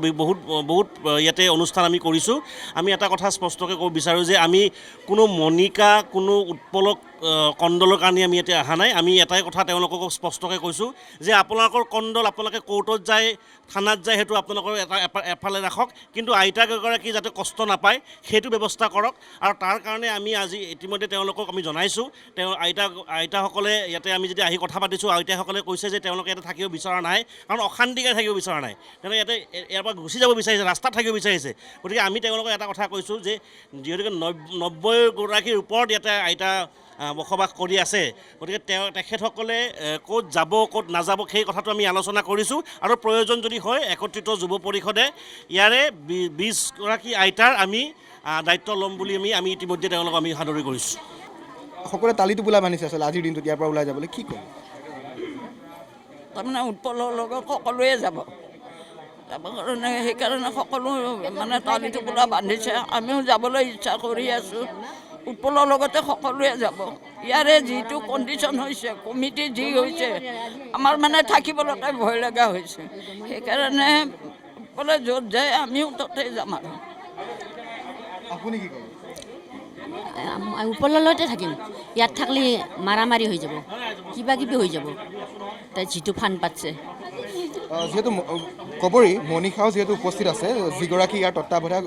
বহুত ইয়াতে অনুষ্ঠান আমি কৰিছোঁ। আমি এটা কথা স্পষ্টকৈ ক'ব বিচাৰোঁ যে আমি কোনো মনীষা, কোনো উৎপলক কণ্ডলৰ কাৰণে আমি ইয়াতে অহা নাই। আমি এটাই কথা তেওঁলোকক স্পষ্টকৈ কৈছোঁ যে আপোনালোকৰ কণ্ডল আপোনালোকে কোৰ্টত যায়, থানাত যায়, সেইটো আপোনালোকৰ এফালে ৰাখক, কিন্তু আইতাকেইগৰাকী যাতে কষ্ট নাপায় সেইটো ব্যৱস্থা কৰক। আৰু তাৰ কাৰণে আমি আজি ইতিমধ্যে তেওঁলোকক আমি জনাইছোঁ। আইতাসকলে ইয়াতে আমি যেতিয়া আহি কথা পাতিছোঁ, আইতাসকলে কৈছে যে তেওঁলোকে ইয়াতে থাকিব বিচৰা নাই, কাৰণ অশান্তিকে থাকিব বিচৰা নাই। তেওঁলোকে ইয়াতে ইয়াৰ পৰা গুচি যাব বিচাৰিছে, ৰাস্তাত থাকিব বিচাৰিছে। গতিকে আমি তেওঁলোকক এটা কথা কৈছোঁ যে যিহেতুকে 90গৰাকীৰ ওপৰত ইয়াতে আইতা বসবাস কৰি আছে, গতিকে তেখেতসকলে ক'ত যাব ক'ত নাযাব সেই কথাটো আমি আলোচনা কৰিছোঁ। আৰু প্ৰয়োজন যদি হয় একত্ৰিত যুৱ পৰিষদে ইয়াৰে 20গৰাকী আইতাৰ আমি দায়িত্ব ল'ম বুলি আমি ইতিমধ্যে তেওঁলোকক আমি সাদৰি কৰিছোঁ। সকলোৱে তালি টোপোলা বান্ধিছে আচলতে আজিৰ দিনটোত ইয়াৰ পৰা ওলাই যাবলৈ, কি ক'ম? তাৰমানে উৎপলৰ লগত সকলোৱে যাব কাৰণে, সেইকাৰণে সকলো মানে তালি টোপোলা বান্ধিছে। আমিও যাবলৈ ইচ্ছা কৰি আছোঁ। উৎপলৰ লগতে সকলোৱে যাব। ইয়াৰে যিটো কণ্ডিশ্যন হৈছে, কমিটি যি হৈছে, আমাৰ মানে থাকিবলৈকে ভয় লগা হৈছে। সেইকাৰণে উৎপলে য'ত যায় আমিও তাতে যাম। আৰু আপুনি কি ক'ব? উৎপলতে থাকিম। ইয়াত থাকলে মাৰামাৰি হৈ যাব, কিবা কিবি হৈ যাব। তাই যিটো ফান পাতছে, যিহেতু কবৰী মনীষাও যিহেতু উপস্থিত আছে, যিগৰাকী ইয়াৰ তত্ত্বাৱধায়ক,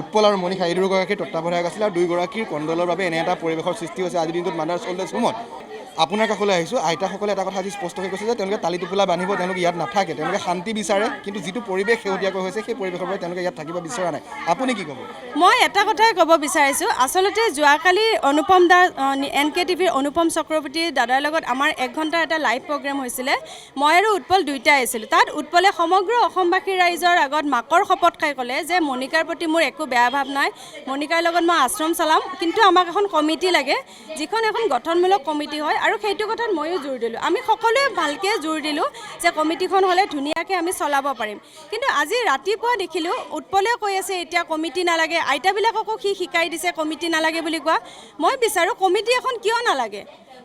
উৎপল আৰু মনীষা এই দুয়োগৰাকীৰ তত্ত্বাৱধায়ক আছিলে। আৰু দুয়োগৰাকীৰ কণ্ডলৰ বাবে এনে এটা পৰিৱেশৰ সৃষ্টি হৈছে আজিৰ দিনটোত মাদাৰ্ছ অল্ড এজ হোমত। আপোনাৰ কাষলৈ আহিছোঁ। আইতাসকলে এটা কথা আজি স্পষ্টকৈ কৈছে যে তেওঁলোকে তালি টোপোলা বান্ধিব, তেওঁলোকে ইয়াত নাথাকে, তেওঁলোকে শান্তি বিচাৰে, কিন্তু যিটো পৰিৱেশ শেহতীয়াকৈ হৈছে সেই পৰিৱেশৰ পৰা তেওঁলোকে ইয়াত থাকিব বিচৰা নাই। আপুনি কি ক'ব? মই এটা কথাই ক'ব বিচাৰিছোঁ, আচলতে যোৱাকালি অনুপম দা NKTVৰ অনুপম চক্ৰৱৰ্তী দাদাৰ লগত আমাৰ 1 ঘণ্টাৰ এটা লাইভ প্ৰগ্ৰেম হৈছিলে। মই আৰু উৎপল দুয়োটাই আছিলোঁ। তাত উৎপলে সমগ্ৰ অসমবাসী ৰাইজৰ আগত মাকৰ শপত খাই ক'লে যে মণিকাৰ প্ৰতি মোৰ একো বেয়া ভাৱ নাই, মণিকাৰ লগত মই আশ্ৰম চলাম, কিন্তু আমাক এখন কমিটি লাগে, যিখন এখন গঠনমূলক কমিটি হয়। আৰু সেইটো কথাত ময়ো জোৰ দিলোঁ। আমি সকলোৱে ভালকৈ জোৰ দিলোঁ যে কমিটিখন হ'লে ধুনীয়াকৈ আমি চলাব পাৰিম। কিন্তু আজি ৰাতিপুৱা দেখিলোঁ উৎপলেও কৈ আছে এতিয়া কমিটি নালাগে, আইতাবিলাককো সি শিকাই দিছে কমিটি নালাগে বুলি কোৱা। মই বিচাৰোঁ কমিটি এখন কিয় নালাগে?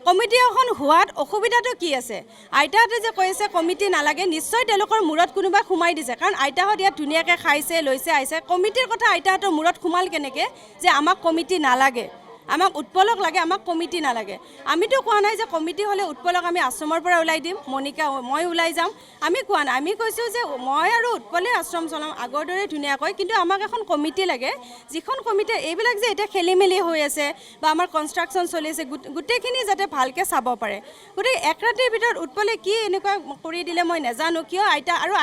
কমিটি এখন হোৱাত অসুবিধাটো কি আছে? আইতাহঁতে যে কৈ আছে কমিটি নালাগে, নিশ্চয় তেওঁলোকৰ মূৰত কোনোবাই সোমাই দিছে, কাৰণ আইতাহঁত ইয়াত ধুনীয়াকৈ খাইছে লৈছে আহিছে। কমিটিৰ কথা আইতাহঁতৰ মূৰত সোমাল কেনেকৈ যে আমাক কমিটি নালাগে, আমাক উৎপলক লাগে, আমাক কমিটি নালাগে? আমিতো কোৱা নাই যে কমিটি হ'লে উৎপলক আমি আশ্ৰমৰ পৰা ওলাই দিম, মণিকা মই ওলাই যাম, আমি কোৱা নাই। আমি কৈছোঁ যে মই আৰু উৎপলে আশ্ৰম চলাম আগৰ দৰে ধুনীয়াকৈ, কিন্তু আমাক এখন কমিটি লাগে, যিখন কমিটিয়ে এইবিলাক যে এতিয়া খেলি মেলি হৈ আছে বা আমাৰ কনষ্ট্ৰাকশ্যন চলি আছে গোটেইখিনি যাতে ভালকৈ চাব পাৰে। গতিকে এক ৰাতিৰ ভিতৰত উৎপলে কি এনেকুৱা কৰি দিলে মই নাজানো। কিয়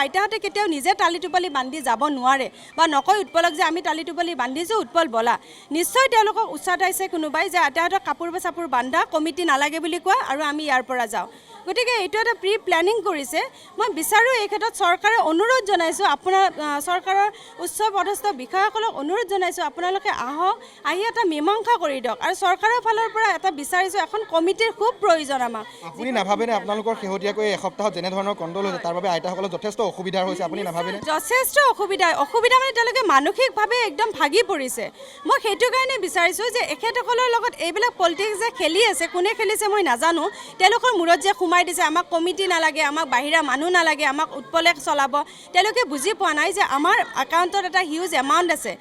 আইতাহঁতে কেতিয়াও নিজে তালি টোপালি বান্ধি যাব নোৱাৰে বা নকয় উৎপলক যে আমি তালি টোপালি বান্ধিছোঁ উৎপল বলা। নিশ্চয় তেওঁলোকক উচ্চাতাইছে কোনোবাই যে আইতাহঁতক কাপোৰ চাপোৰ বান্ধা, কমিটি নালাগে বুলি কোৱা, আৰু আমি ইয়াৰ পৰা যাওঁ। গতিকে এইটো এটা প্ৰি প্লেনিং কৰিছে। মই বিচাৰোঁ এই ক্ষেত্ৰত চৰকাৰে অনুৰোধ জনাইছোঁ, আপোনাৰ চৰকাৰৰ উচ্চ পদস্থ বিষয়াসকলক অনুৰোধ জনাইছোঁ আপোনালোকে আহক, আহি এটা মীমাংসা কৰি দিয়ক। আৰু চৰকাৰৰ ফালৰ পৰা এটা বিচাৰিছোঁ এখন কমিটিৰ খুব প্ৰয়োজন আমাক। আপুনি নাভাবেনে আপোনালোকৰ শেহতীয়াকৈ এসপ্তাহত যেনেধৰণৰ কণ্ডল হৈছে তাৰ বাবে আইতাসকলৰ যথেষ্ট অসুবিধা হৈছে? আপুনি নাভাবেনে? যথেষ্ট অসুবিধা মানে তেওঁলোকে মানসিকভাৱে একদম ভাগি পৰিছে। মই সেইটো কাৰণে বিচাৰিছোঁ যে এখেতসকলৰ লগত এইবিলাক পলিটিক্স যে খেলি আছে, কোনে খেলিছে মই নাজানো, তেওঁলোকৰ মূৰত যে সোমাই দিছে আমাক কমিটি নালাগে, আমাক বাহিৰা মানুহ নালাগে, আমাক উৎপলে চলাব, তেওঁলোকে বুজি পোৱা নাই যে আমাৰ একাউণ্টত এটা হিউজ এমাউণ্ট আছে,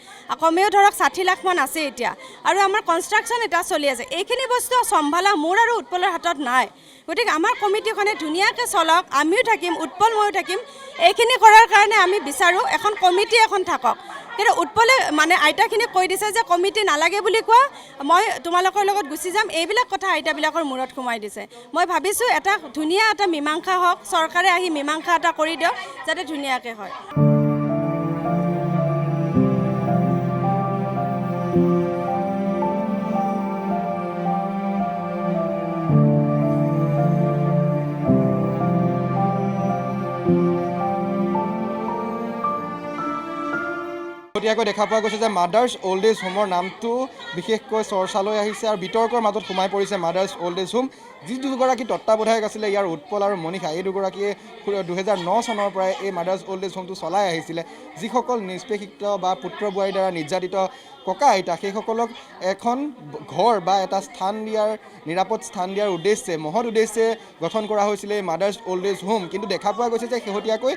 কমেও ধৰক 60 লাখ মান আছে এতিয়া, আৰু আমাৰ কনষ্ট্ৰাকশ্যন এটা চলি আছে। এইখিনি বস্তু চম্ভালা মোৰ আৰু উৎপলৰ হাতত নাই। গতিকে আমাৰ কমিটিখনে ধুনীয়াকৈ চলক, আমিও থাকিম, উৎপল ময়ো থাকিম। এইখিনি কৰাৰ কাৰণে আমি বিচাৰোঁ এখন কমিটি এখন থাকক। কিন্তু উৎপলে মানে আইতাখিনিক কৈ দিছে যে কমিটি নালাগে বুলি কোৱা, মই তোমালোকৰ লগত গুচি যাম, এইবিলাক কথা আইতাবিলাকৰ মূৰত সোমাই দিছে। মই ভাবিছোঁ এটা ধুনীয়া এটা মীমাংসা হওক, চৰকাৰে আহি মীমাংসা এটা কৰি দিয়ক যাতে ধুনীয়াকৈ হয়। শেহতীয়াকৈ দেখা পোৱা গৈছে যে মাদাৰ্ছ অল্ড এজ হোমৰ নামটো বিশেষকৈ চৰ্চালৈ আহিছে আৰু বিতৰ্কৰ মাজত সোমাই পৰিছে মাদাৰ্ছ অল্ড এজ হোম। যি দুগৰাকী তত্ত্বাৱধায়ক আছিলে ইয়াৰ উৎপল আৰু মণিষা, এই দুগৰাকীয়ে 2009 চনৰ পৰাই এই মাদাৰ্ছ অল্ড এজ হোমটো চলাই আহিছিলে। যিসকল নিষ্পেষিত বা পুত্ৰ বোৱাৰীৰ দ্বাৰা নিৰ্যাতিত ককা আইতা, সেইসকলক এখন ঘৰ বা এটা স্থান দিয়াৰ, নিৰাপদ স্থান দিয়াৰ উদ্দেশ্যে, মহৎ উদ্দেশ্যে গঠন কৰা হৈছিলে এই মাদাৰ্ছ অল্ড এজ হোম। কিন্তু দেখা পোৱা গৈছে যে শেহতীয়াকৈ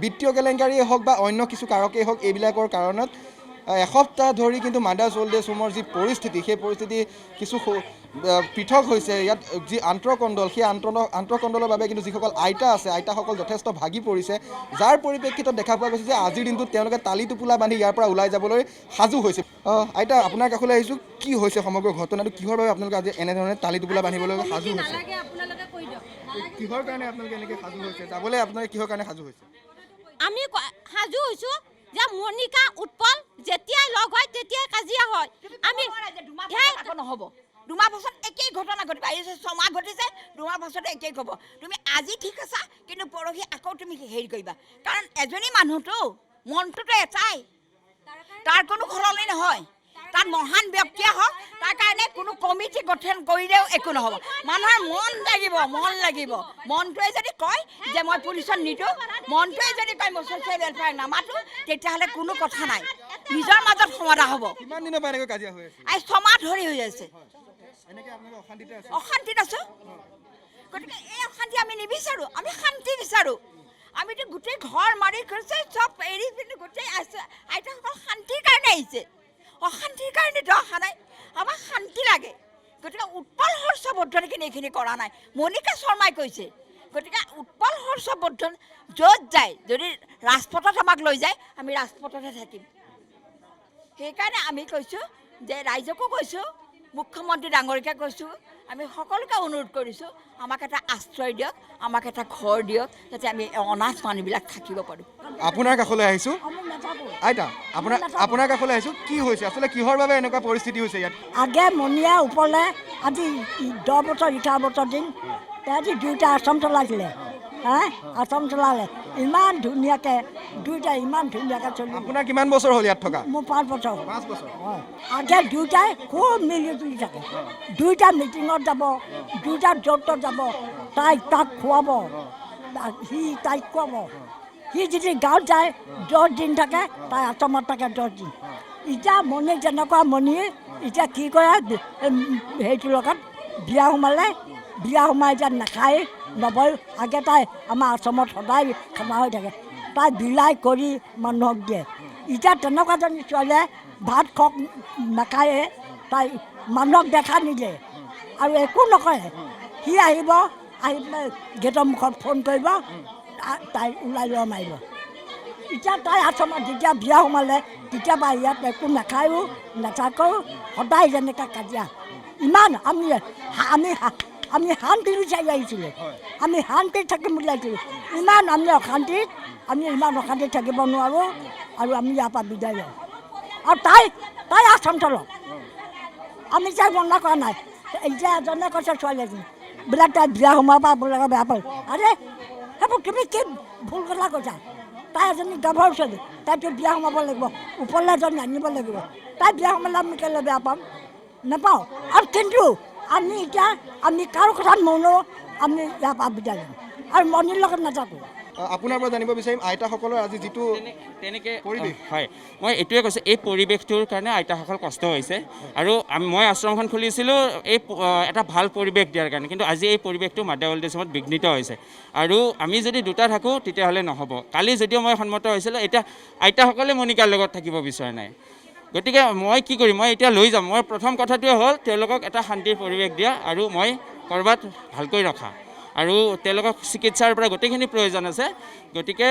বিত্তীয় কেলেংকাৰীয়ে হওক বা অন্য কিছু কাৰকেই হওক, এইবিলাকৰ কাৰণত এসপ্তাহ ধৰি কিন্তু মাদাৰ্ছ অল্ড এজ হোমৰ যি পৰিস্থিতি, সেই পৰিস্থিতি কিছু পৃথক হৈছে। ইয়াত যি আন্তঃকণ্ডল, সেই আন্তঃকণ্ডলৰ বাবে কিন্তু যিসকল আইতা আছে, আইতাসকল যথেষ্ট ভাগি পৰিছে, যাৰ পৰিপ্ৰেক্ষিতত দেখা পোৱা গৈছে যে আজিৰ দিনটোত তেওঁলোকে তালি টোপোলা বান্ধি ইয়াৰ পৰা ওলাই যাবলৈ সাজু হৈছে। আইতা, আপোনাৰ কাষলৈ আহিছোঁ, কি হৈছে সমগ্ৰ ঘটনাটো? কিহৰ বাবে আপোনালোকে আজি এনেধৰণে তালি টোপোলা বান্ধিবলৈ সাজু হৈছে? কিহৰ কাৰণে আপোনালোকে এনেকৈ সাজু হৈছে? যাবলৈ আপোনালোকে কিহৰ কাৰণে সাজু হৈছে? আমি সাজু হৈছোঁ যে মণিকা উৎপল যেতিয়াই লগ হয় তেতিয়াই কাজিয়া হয়। আমি নহ'ব, 2 মাহ পাছত একেই ঘটনা ঘটিব। 6 মাহ ঘটিছে, 2 মাহ পাছতে একেই ক'ব। তুমি আজি ঠিক আছা, কিন্তু পৰহি আকৌ তুমি হেৰি কৰিবা, কাৰণ এজনী মানুহটো মনটোতো এটাই, তাৰ কোনো সলনি নহয়। তাত মহান ব্যক্তিয়ে হওক, তাৰ কাৰণে কোনো কমিটি গঠন কৰিলেও একো নহ'ব। মানুহৰ মন লাগিব। মনটোৱে যদি কয় যে মই পুলিচত নিদিওঁ, মনটোৱে যদি কয় মই ছ'চিয়েল ৱেলফেয়াৰ নামাতো, তেতিয়াহ'লে কোনো কথা নাই, নিজৰ মাজত সমাধা হ'ব। কিমান দিনৰ পৰা এনেকৈ কাজিয়া হৈ আছে? 6 মাহ ধৰি হৈ আছে। অশান্তিত আছোঁ। গতিকে এই অশান্তি আমি নিবিচাৰোঁ, আমি শান্তি বিচাৰোঁ। আমিতো গোটেই ঘৰ মাৰি কৰিছে, চব এৰি পিনি গোটেই আইতাসকল শান্তিৰ কাৰণে আহিছে, অশান্তিৰ কাৰণেতো অহা নাই। আমাক শান্তি লাগে। গতিকে উৎপল হৰ্ষবৰ্ধনে এইখিনি কৰা নাই, মণিকা শৰ্মাই কৈছে। গতিকে উৎপল হৰ্ষবৰ্ধন য'ত যায়, যদি ৰাজপথত আমাক লৈ যায়, আমি ৰাজপথতে থাকিম। সেইকাৰণে আমি কৈছোঁ যে ৰাইজকো কৈছোঁ মুখ্যমন্ত্ৰী ডাঙৰীয়াকে কৈছোঁ, আমি সকলোকে অনুৰোধ কৰিছোঁ, আমাক এটা আশ্ৰয় দিয়ক, আমাক এটা ঘৰ দিয়ক, যাতে আমি অনাথ মানুহবিলাক থাকিব পাৰোঁ। আপোনাৰ কাষলৈ আহিছোঁ আইতা, আপোনাৰ কাষলৈ আহিছোঁ, কি হৈছে আচলতে, কিহৰ বাবে এনেকুৱা পৰিস্থিতি হৈছে ইয়াত? আগে মনিয়া ওপৰলৈ আজি 10 বছৰ 18 বছৰ দিন তাহাঁতি দুয়োটা আশ্ৰম চলাইছিলে, আশ্ৰম চলালে ইমান ধুনীয়াকৈ, দুয়োটাই ইমান ধুনীয়াকৈ চলি। আপোনাৰ কিমান বছৰ হ'ল ইয়াত থকা? মোৰ 5 বছৰ। 5 বছৰ। আগে দুয়োটাই খুব মিলি জুলি থাকে, দুয়োটা মিটিঙত যাব, দুয়োটা য'ত যাব, তাক খুৱাব, সি তাইক খুৱাব। সি যদি গাঁৱত যায় 10 দিন থাকে, তাই আশ্ৰমত থাকে 10 দিন। এতিয়া মণি যেনেকুৱা মণি এতিয়া কি কৰে, হেৰিটোৰ লগত বিয়া সোমালে, বিয়া সোমাই এতিয়া নাখায় নবয়। আগে তাই আমাৰ আশ্ৰমত সদায় খানা হৈ থাকে, তাই বিলাই কৰি মানুহক দিয়ে। এতিয়া তেনেকুৱাজনী ছোৱালীয়ে ভাত খওক নাখায়ে, তাই মানুহক দেখা নিদিয়ে আৰু একো নকৰে। সি আহিব, আহি পেলাই গেটৰ মুখত ফোন কৰিব, তাই ওলাই লোৱা মাৰিব। এতিয়া তাই আশ্ৰমত যেতিয়া বিয়া সোমালে তেতিয়াবা ইয়াত একো নাখায়ো নাথাকেও, সদায় যেনেকৈ কাজিয়া। ইমান আমি শান্তি বিচাৰি আহিছিলোঁ, আমি শান্তিত থাকিম বুলি আহিছিলোঁ। ইমান আমি অশান্তিত, আমি ইমান অশান্তিত থাকিব নোৱাৰোঁ আৰু আমি ইয়াৰ পৰা বিদায় লওঁ। আৰু তাই আশ্ৰম চলক, আমি তাই বন্ধ কৰা নাই। এতিয়া এজনে কৈছে ছোৱালী এজনী বোলে তাই বিয়া সোমাব বোলে বেয়া পায়। আৰে সেইবোৰ তুমি কি ভুল কথা কৈছা? তাই এজনী গাভৰু ছোৱালী, তাইতো বিয়া সোমাব লাগিব, ওপৰলৈ এজনী আনিব লাগিব। তাই বিয়া সোমালে আমি কেলৈ বেয়া পাম? নাপাওঁ। আৰু কিন্তু আমি কাৰো কথা নুশুনো, আমি ইয়াৰ পৰা বিদায় লওঁ আৰু মণিৰ লগত নাথাকোঁ। আপোনাৰ পৰা জানিব বিচাৰিম আইতাসকলৰ আজি যিটো তেনেকৈ পৰিৱেশ। হয়, মই এইটোৱে কৈছোঁ, এই পৰিৱেশটোৰ কাৰণে আইতাসকল কষ্ট হৈছে। আৰু মই আশ্ৰমখন খুলিছিলোঁ এই এটা ভাল পৰিৱেশ দিয়াৰ কাৰণে, কিন্তু আজি এই পৰিৱেশটো মাদাৰ অল্ড এজ হোমত বিঘ্নিত হৈছে। আৰু আমি যদি দুটা থাকোঁ তেতিয়াহ'লে নহ'ব। কালি যদিও মই সন্মত হৈছিলোঁ, এতিয়া আইতাসকলে মণিকাৰ লগত থাকিব বিচৰা নাই। গতিকে মই কি কৰিম, মই এতিয়া লৈ যাম। মই প্ৰথম কথাটোৱে হ'ল তেওঁলোকক এটা শান্তিৰ পৰিৱেশ দিয়া আৰু মই ক'ৰবাত ভালকৈ ৰখা, আৰু তেওঁলোকক চিকিৎসাৰ পৰা গোটেইখিনি প্ৰয়োজন আছে। গতিকে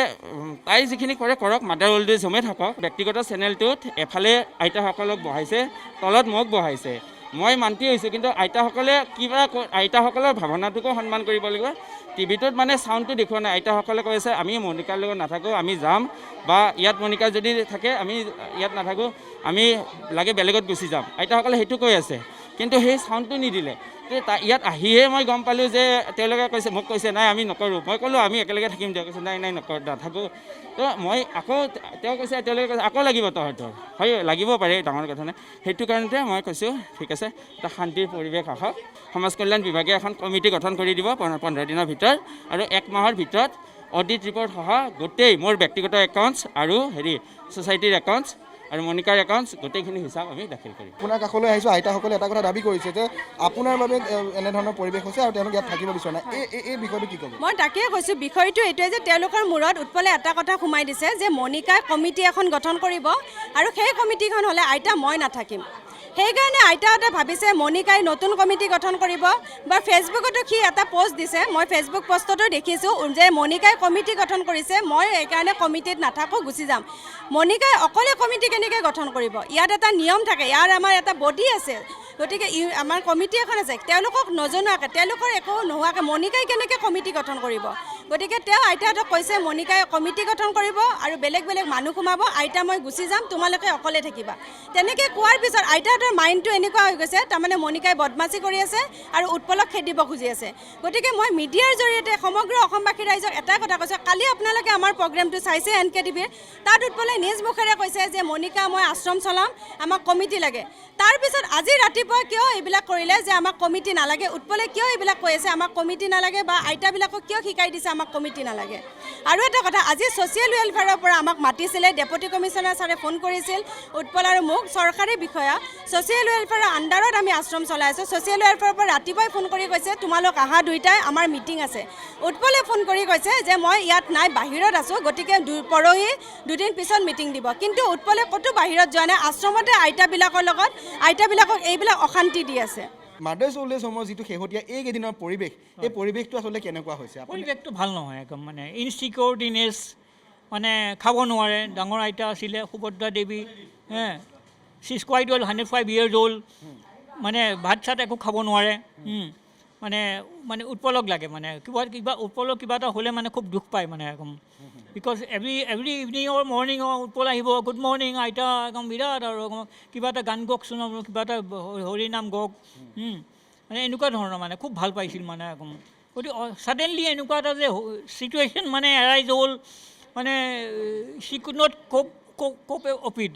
তাই যিখিনি কৰে কৰক, মাদাৰ অল্ড এজ হোমে থাকক। ব্যক্তিগত চেনেলটোত এফালে আইতাসকলক বহাইছে, তলত মোক বহাইছে। মই মান্তি হৈছোঁ, কিন্তু আইতাসকলে কিবা আইতাসকলৰ ভাৱনাটোকো সন্মান কৰিব লাগিব। টিভিটোত মানে চাউণ্ডটো দেখুওৱা নাই। আইতাসকলে কৈ আছে আমি মণিকাৰ লগত নাথাকোঁ, আমি যাম, বা ইয়াত মণিকা যদি থাকে আমি ইয়াত নাথাকোঁ, আমি লাগে বেলেগত গুচি যাম। আইতাসকলে সেইটো কৈ আছে, কিন্তু সেই চাউণ্ডটো নিদিলে। ইয়াত আহিহে মই গম পালোঁ যে তেওঁলোকে কৈছে, মোক কৈছে নাই আমি নকৰোঁ। মই ক'লোঁ আমি একেলগে থাকিম দিয়ক। কৈছে নাই নাথাকোঁ। তো মই আকৌ তেওঁ কৈছে, তেওঁলোকে কৈছে আকৌ লাগিব তহঁতৰ। হয়, লাগিব পাৰে, ডাঙৰ কথা নাই। সেইটো কাৰণতে মই কৈছোঁ ঠিক আছে, এটা শান্তিৰ পৰিৱেশ আহক। সমাজ কল্যাণ বিভাগে এখন কমিটি গঠন কৰি দিব 15 দিনৰ ভিতৰত, আৰু 1 মাহৰ ভিতৰত অডিট ৰিপৰ্ট সহ গোটেই মোৰ ব্যক্তিগত একাউণ্টছ আৰু ছ'চাইটিৰ একাউণ্টছ আৰু মণিকাৰ একাউণ্টছ গোটেইখিনি হিচাপ আমি দাখিল কৰিম। আপোনাৰ কাষলৈ আহিছোঁ, আইতাসকলে এটা কথা দাবী কৰিছে যে আপোনাৰ বাবে এনেধৰণৰ পৰিৱেশ হৈছে আৰু তেওঁলোকে ইয়াত থাকিব বিচৰা নাই। এই বিষয়টো কি ক'ব? মই তাকেই কৈছোঁ, বিষয়টো এইটোৱে যে তেওঁলোকৰ মূৰত উৎপলে এটা কথা সোমাই দিছে যে মণিকাই কমিটি এখন গঠন কৰিব, আৰু সেই কমিটিখন হ'লে আইতা মই নাথাকিম। সেইকাৰণে আইতাহঁতে ভাবিছে মণিকাই নতুন কমিটি গঠন কৰিব, বা ফেচবুকতো সি এটা পোষ্ট দিছে, মই ফেচবুক পোষ্টতো দেখিছোঁ যে মণিকাই কমিটি গঠন কৰিছে, মই সেইকাৰণে কমিটিত নাথাকোঁ, গুচি যাম। মণিকাই অকলে কমিটি কেনেকৈ গঠন কৰিব? ইয়াত এটা নিয়ম থাকে, ইয়াৰ আমাৰ এটা বডি আছে। গতিকে আমাৰ কমিটি এখন আছে, তেওঁলোকক নজনোৱাকৈ, তেওঁলোকৰ একো নোহোৱাকৈ মণিকাই কেনেকৈ কমিটি গঠন কৰিব? গতিকে তেওঁ আইতাহঁতক কৈছে মণিকাই কমিটি গঠন কৰিব আৰু বেলেগ বেলেগ মানুহ সোমাব, আইতা মই গুচি যাম, তোমালোকে অকলে থাকিবা। তেনেকৈ কোৱাৰ পিছত আইতাহঁতৰ মাইণ্ডটো এনেকুৱা হৈ গৈছে, তাৰমানে মণিকাই বদমাচি কৰি আছে আৰু উৎপলক খেদিব খুজি আছে। গতিকে মই মিডিয়াৰ জৰিয়তে সমগ্ৰ অসমবাসী ৰাইজক এটা কথা কৈছোঁ, কালি আপোনালোকে আমাৰ প্ৰগ্ৰেমটো চাইছে NKTVৰ, তাত উৎপলে নিজ মুখেৰে কৈছে যে মণিকা মই আশ্ৰম চলাম, আমাক কমিটি লাগে। তাৰপিছত আজি ৰাতিপুৱা কিয় এইবিলাক কৰিলে যে আমাক কমিটি নালাগে? উৎপলে কিয় এইবিলাক কৈ আছে আমাক কমিটি নালাগে, বা আইতাবিলাকক কিয় শিকাই দিছে আমাক কমিটি নালাগে? আৰু এটা কথা, আজি ছ'চিয়েল ৱেলফেয়াৰৰ পৰা আমাক মাতিছিলে, ডেপুটি কমিশ্যনাৰ ছাৰে ফোন কৰিছিল উৎপল আৰু মোক, চৰকাৰী বিষয়া, ছ'চিয়েল ৱেলফেয়াৰৰ আণ্ডাৰত আমি আশ্ৰম চলাই আছোঁ। ছ'চিয়েল ৱেলফেয়াৰৰ পৰা ৰাতিপুৱাই ফোন কৰি কৈছে তোমালোক আহা দুইটাই, আমাৰ মিটিং আছে। উৎপলে ফোন কৰি কৈছে যে মই ইয়াত নাই, বাহিৰত আছোঁ, গতিকে পৰহি 2 দিন পিছত মিটিং দিব। কিন্তু উৎপলে ক'তো বাহিৰত যোৱা নাই, আশ্ৰমতে আইতাবিলাকৰ লগত, আইতাবিলাকক এইবিলাক অশান্তি দি আছে। মাদাৰ্ছ অল্ড এজ হোমৰ যিটো শেহতীয়া এইকেইদিনৰ পৰিৱেশ, এই পৰিৱেশটো আচলতে কেনেকুৱা হৈছে? পৰিৱেশটো ভাল নহয় একদম, মানে ইনচিকিউৰিটিনেছ, মানে খাব নোৱাৰে। ডাঙৰ আইতা আছিলে Subhadra Devi, she is quite well 105 years old, মানে ভাত চাত একো খাব নোৱাৰে মানে মানে উৎপলক লাগে মানে কিবা উৎপলক কিবা এটা হ'লে মানে খুব দুখ পায় মানে একদম because every evening or morning Utpal আহিব গুড মৰ্ণিং আইতা একদম বিৰাট আৰু কিবা এটা গান গওকচোন কিবা এটা হৰি নাম গওক মানে এনেকুৱা ধৰণৰ মানে খুব ভাল পাইছিল মানে একদম গতিকে ছাডেনলি এনেকুৱা এটা যে চিটুৱেশ্যন মানে এৰাইজ হ'ল মানে she could not cope up it.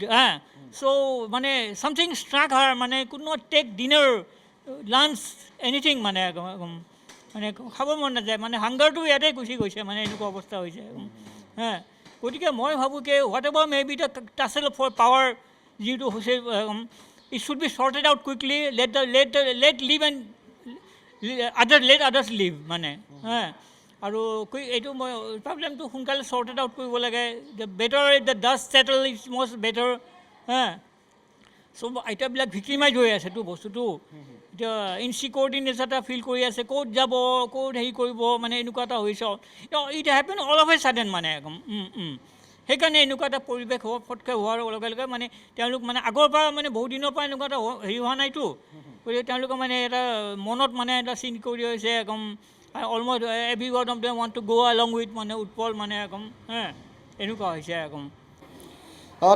So, something struck her. Could not take dinner, lunch, anything. খাব মন নাযায় হাংগাৰটো ইয়াতে গুচি গৈছে এনেকুৱা অৱস্থা হৈছে গতিকে মই ভাবোঁ কি whatever may be the tussle for power যিটো হৈছে it should be sorted out quickly let live and let others live আৰু এইটো মই প্ৰব্লেমটো সোনকালে শ্বৰ্টেড আউট কৰিব লাগে better the dust settle is most better চব আইতাবিলাক ভিক্টিমাইজ হৈ আছেতো বস্তুটো এতিয়া ইনচিকিউৰিটিনেছ এটা ফিল কৰি আছে ক'ত যাব ক'ত হেৰি কৰিব এনেকুৱা এটা হৈছে it happen all of A sudden একদম সেইকাৰণে এনেকুৱা এটা পৰিৱেশ ফটকৈ হোৱাৰ লগে লগে তেওঁলোক আগৰ পৰা বহুত দিনৰ পৰা এনেকুৱা এটা হেৰি হোৱা নাইতো গতিকে তেওঁলোকে এটা মনত এটা চিন কৰি হৈছে একদম almost every one of them want to গ' এলং উইথ উৎপল একদম এনেকুৱা হৈছে একদম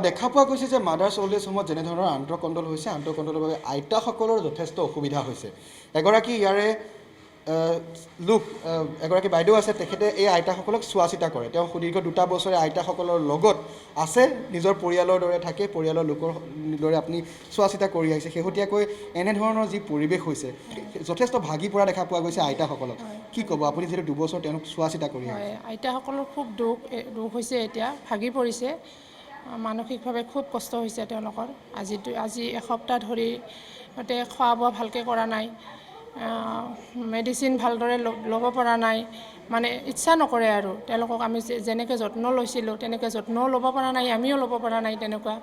দেখা পোৱা গৈছে যে মাদাৰ্ছ অল্ড এজ হোমত যেনেধৰণৰ আন্তঃকণ্ডল হৈছে আন্তঃকণ্ডলৰ বাবে আইতাসকলৰ যথেষ্ট অসুবিধা হৈছে এগৰাকী ইয়াৰে এগৰাকী বাইদেউ আছে তেখেতে এই আইতাসকলক চোৱা চিতা কৰে তেওঁ সুদীৰ্ঘ 2 বছৰে আইতাসকলৰ লগত আছে নিজৰ পৰিয়ালৰ দৰে থাকে পৰিয়ালৰ লোকৰ দৰে আপুনি চোৱা চিতা কৰি আহিছে শেহতীয়াকৈ এনেধৰণৰ যি পৰিৱেশ হৈছে যথেষ্ট ভাগি পৰা দেখা পোৱা গৈছে আইতাসকলক কি ক'ব আপুনি যিহেতু 2 বছৰ তেওঁলোক চোৱা চিতা কৰি আহিছে আইতাসকলৰ খুব দুখ হৈছে এতিয়া ভাগি পৰিছে মানসিকভাৱে খুব কষ্ট হৈছে তেওঁলোকৰ আজি এসপ্তাহ ধৰি খোৱা বোৱা ভালকৈ কৰা নাই মেডিচিন ভালদৰে ল'ব পৰা নাই ইচ্ছা নকৰে আৰু তেওঁলোকক আমি যেনেকৈ যত্ন লৈছিলোঁ তেনেকৈ যত্নও ল'ব পৰা নাই আমিও ল'ব পৰা নাই তেনেকুৱা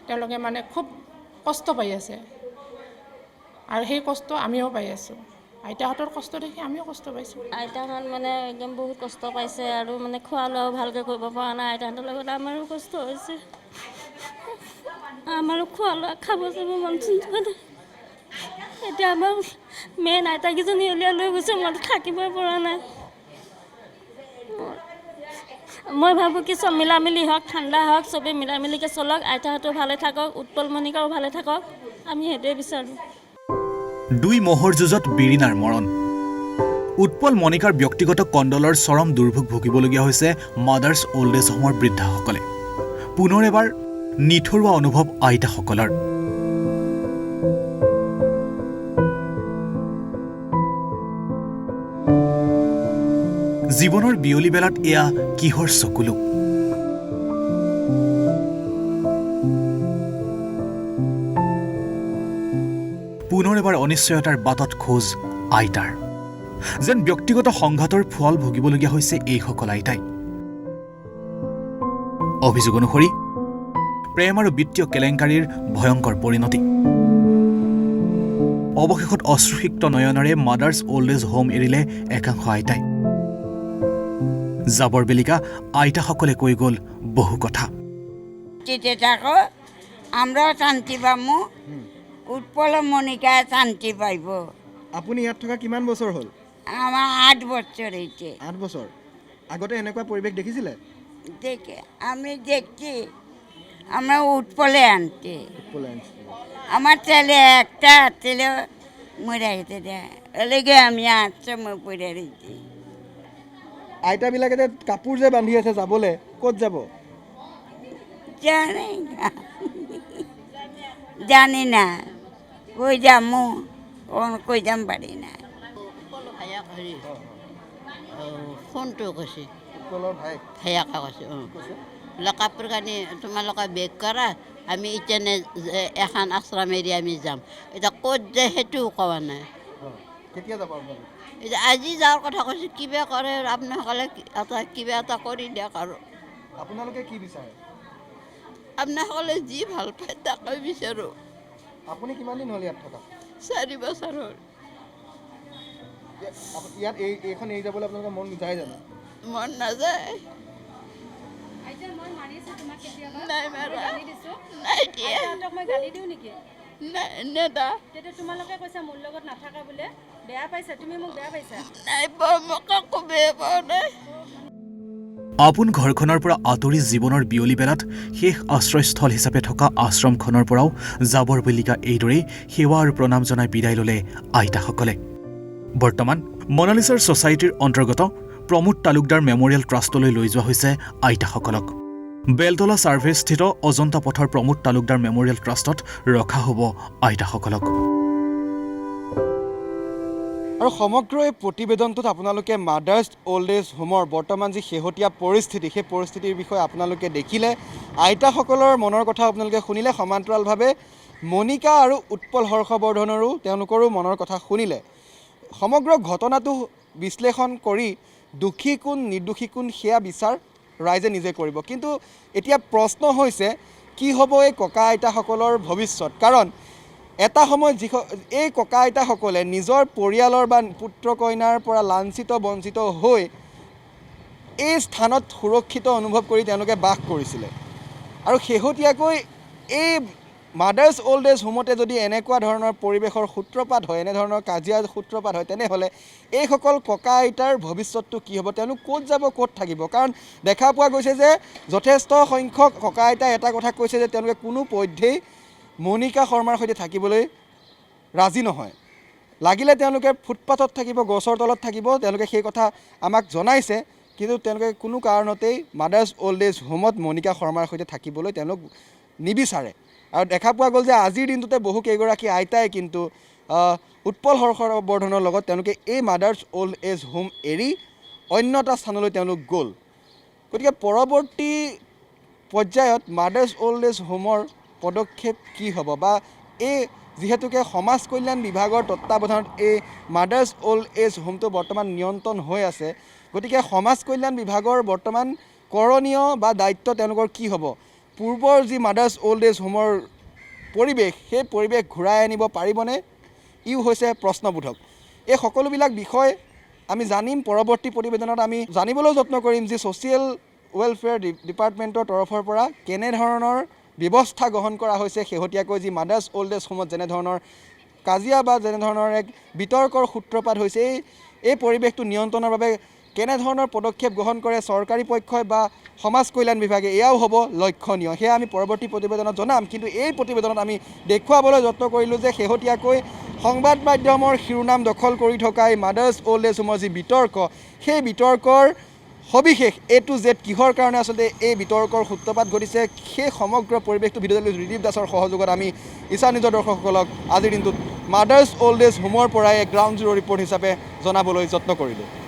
তেওঁলোকে খুব কষ্ট পাই আছে আৰু সেই কষ্ট আমিও পাই আছোঁ আইতাহঁতৰ কষ্ট দেখি আমিও কষ্ট পাইছোঁ আইতাহঁত একদম বহুত কষ্ট পাইছে আৰু খোৱা লোৱাও ভালকৈ কৰিব পৰা নাই আইতাহঁতৰ লগত আমাৰো কষ্ট হৈছে আমাৰো খোৱা লোৱা খাব যাব মন যোৱা এতিয়া আমাৰ মেইন আইতাকেইজনী উলিয়াই লৈ গৈছে মই থাকিবই পৰা নাই মই ভাবোঁ কি চব মিলামিলি হওক ঠাণ্ডা হওক চবেই মিলামিলিকৈ চলক আইতাহঁতো ভালে থাকক উৎপল মণিকাও ভালে থাকক আমি সেইটোৱে বিচাৰোঁ 2 মহৰ যুঁজত বিৰিণাৰ মৰণ উৎপল মণিকাৰ ব্যক্তিগত কণ্ডলৰ চৰম দুৰ্ভোগ ভুগিবলগীয়া হৈছে মাদাৰ্ছ অল্ড এজ হোমৰ বৃদ্ধাসকলে পুনৰ এবাৰ নিথৰুৱা অনুভৱ আইতাসকলৰ জীৱনৰ বিয়লি বেলাত এয়া কিহৰ চকুলো পুনৰ এবাৰ অনিশ্চয়তাৰ বাটত খোজ আইতাৰ যেন ব্যক্তিগত সংঘাতৰ ফল ভুগিবলগীয়া হৈছে এইসকল আইতাই অভিযোগ অনুসৰি প্ৰেম আৰু বিত্তীয় কেলেংকাৰীৰ ভয়ংকৰ পৰিণতি অৱশেষত অশ্ৰুসিক্ত নয়নেৰে মাদাৰ্ছ অল্ড এজ হোম এৰিলে একাংশ আইতাই জাবৰ বেলিকা আইতাসকলে কৈ গ'ল বহু কথা আমরা শান্তি পামো উৎপল মণিকা শান্তি পাইব আপুনি ইয়াত থকা কিমান বছৰ হ'ল আমাৰ 8 বছৰ হয়েছে 8 বছৰ আগতে এনেকুৱা পৰিৱেশ দেখিছিলে দেখে আমি দেখছি আমরা উৎপলে আনতে আমার ছেলে একটা ছেলে মরে গেছে লেগে আমি 8 সময় পড়ে রয়েছি আইতাবিলাকে কাপোৰ যে বান্ধি আছে যাবলৈ ক'ত যাব জানি না কই যামো কই যাম পারি না ফোনটো কৈছে ভায়েকা কৈছে কাপোৰ কানি তোমালোকে বেগ কৰা আমি এতিয়া এখন আশ্ৰম এৰি আমি যাম এতিয়া ক'ত যায় সেইটোও কোৱা নাই কেতিয়া যাব এতিয়া আজি যাৰ কথা কৈছে কিবা কৰে আপোনাসকলে কিবা এটা কৰি দিয়ক আৰু আপোনালোকে কি বিচাৰে আপোনাসকলে যি ভাল পায় তাকে বিচাৰোঁ আপুনি কিমান দিন হ'ল ইয়াত থকা 4 বছৰ হ'ল ইয়াত এইখন এৰি যাবলৈ আপোনালোকৰ মন যায় জানো মন নাযায় নাই মাৰা নাই দিয়া মই গালি দিওঁ নেকি নেদা তেতিয়া তোমালোকে কৈছা মোৰ লগত নাথাকা বোলে বেয়া পাইছা তুমি মোক বেয়া পাইছা নাই পোৱা মোক একো বেয়া পোৱা নাই আপোন ঘৰখনৰ পৰা আঁতৰি জীৱনৰ বিয়লি বেলাত শেষ আশ্ৰয়স্থল হিচাপে থকা আশ্ৰমখনৰ পৰাও যাবৰ বেলিকা এইদৰেই সেৱা আৰু প্ৰণাম জনাই বিদায় ল'লে আইতাসকলে বৰ্তমান মনালিছাৰ ছ'চাইটিৰ অন্তৰ্গত প্ৰমোদ তালুকদাৰ মেমৰিয়েল ট্ৰাষ্টলৈ লৈ যোৱা হৈছে আইতাসকলক বেলতলা ছাৰ্ভেস্থিত অজন্তা পথৰ প্ৰমোদ তালুকদাৰ মেমৰিয়েল ট্ৰাষ্টত ৰখা হ'ব আইতাসকলক আৰু সমগ্ৰ এই প্ৰতিবেদনটোত আপোনালোকে মাদাৰ্ছ অল্ড এজ হোমৰ বৰ্তমান যি শেহতীয়া পৰিস্থিতি সেই পৰিস্থিতিৰ বিষয়ে আপোনালোকে দেখিলে আইতাসকলৰ মনৰ কথা আপোনালোকে শুনিলে সমান্তৰালভাৱে মণিকা আৰু উৎপল হৰ্ষবৰ্ধনৰো তেওঁলোকৰো মনৰ কথা শুনিলে সমগ্ৰ ঘটনাটো বিশ্লেষণ কৰি দোষী কোন নিৰ্দোষী কোন সেয়া বিচাৰ ৰাইজে নিজে কৰিব কিন্তু এতিয়া প্ৰশ্ন হৈছে কি হ'ব এই ককা আইতাসকলৰ ভৱিষ্যত কাৰণ এটা সময়ত এই ককা আইতাসকলে নিজৰ পৰিয়ালৰ বা পুত্ৰ কন্যাৰ পৰা লাঞ্ছিত বঞ্চিত হৈ এই স্থানত সুৰক্ষিত অনুভৱ কৰি তেওঁলোকে বাস কৰিছিলে আৰু শেহতীয়াকৈ এই মাদাৰ্ছ অল্ড এজ হোমতে যদি এনেকুৱা ধৰণৰ পৰিৱেশৰ সূত্ৰপাত হয় এনেধৰণৰ কাজিয়াৰ সূত্ৰপাত হয় তেনেহ'লে এইসকল ককা আইতাৰ ভৱিষ্যতটো কি হ'ব তেওঁলোক ক'ত যাব ক'ত থাকিব কাৰণ দেখা পোৱা গৈছে যে যথেষ্ট সংখ্যক ককা আইতাই এটা কথা কৈছে যে তেওঁলোকে কোনো পধ্যেই মণিকা শৰ্মাৰ সৈতে থাকিবলৈ ৰাজি নহয় লাগিলে তেওঁলোকে ফুটপাথত থাকিব গছৰ তলত থাকিব তেওঁলোকে সেই কথা আমাক জনাইছে কিন্তু তেওঁলোকে কোনো কাৰণতেই মাদাৰ্ছ অল্ড এজ হোমত মণিকা শৰ্মাৰ সৈতে থাকিবলৈ তেওঁলোক নিবিচাৰে আৰু দেখা পোৱা গ'ল যে আজিৰ দিনটোতে বহু কেইগৰাকী আইতাই কিন্তু উৎপল হৰ্ষবৰ্ধনৰ লগত তেওঁলোকে এই মাদাৰ্ছ অল্ড এজ হোম এৰি অন্য এটা স্থানলৈ তেওঁলোক গ'ল গতিকে পৰৱৰ্তী পৰ্যায়ত মাদাৰ্ছ অল্ড এজ হোমৰ পদক্ষেপ কি হ'ব বা এই যিহেতুকে সমাজ কল্যাণ বিভাগৰ তত্ত্বাৱধানত এই মাদাৰ্ছ অল্ড এজ হোমটো বৰ্তমান নিয়ন্ত্ৰণ হৈ আছে গতিকে সমাজ কল্যাণ বিভাগৰ বৰ্তমান কৰণীয় বা দায়িত্ব তেওঁলোকৰ কি হ'ব পূৰ্বৰ যি মাদাৰ্ছ অল্ড এজ হোমৰ পৰিৱেশ সেই পৰিৱেশ ঘূৰাই আনিব পাৰিবনে ইও হৈছে প্ৰশ্নবোধক এই সকলোবিলাক বিষয় আমি জানিম পৰৱৰ্তী প্ৰতিবেদনত আমি জানিবলৈ যত্ন কৰিম যে ছ'চিয়েল ৱেলফেয়াৰ ডিপাৰ্টমেণ্টৰ তৰফৰ পৰা কেনেধৰণৰ ব্যৱস্থা গ্ৰহণ কৰা হৈছে শেহতীয়াকৈ যি মাদাৰ্ছ অল্ড এজ হোমত যেনেধৰণৰ কাজিয়া বা যেনেধৰণৰ এক বিতৰ্কৰ সূত্ৰপাত হৈছে এই পৰিৱেশটো নিয়ন্ত্ৰণৰ বাবে কেনেধৰণৰ পদক্ষেপ গ্ৰহণ কৰে চৰকাৰী পক্ষই বা সমাজ কল্যাণ বিভাগে এয়াও হ'ব লক্ষণীয় সেয়া আমি পৰৱৰ্তী প্ৰতিবেদনত জনাম কিন্তু এই প্ৰতিবেদনত আমি দেখুৱাবলৈ যত্ন কৰিলোঁ যে শেহতীয়াকৈ সংবাদ মাধ্যমৰ শিৰোনাম দখল কৰি থকা এই মাদাৰ্ছ অল্ড এজ হোমৰ যি বিতৰ্ক সেই বিতৰ্কৰ সবিশেষ A to Z কিহৰ কাৰণে আচলতে এই বিতৰ্কৰ সূত্ৰপাত ঘটিছে সেই সমগ্ৰ পৰিৱেশটো ভিডিঅ' ৰিদীপ দাসৰ সহযোগত আমি ইছা নিজৰ দৰ্শকসকলক আজিৰ দিনটোত মাদাৰ্ছ অল্ড এজ হোমৰ পৰাই গ্ৰাউণ্ড জিৰ' ৰিপৰ্ট হিচাপে জনাবলৈ যত্ন কৰিলোঁ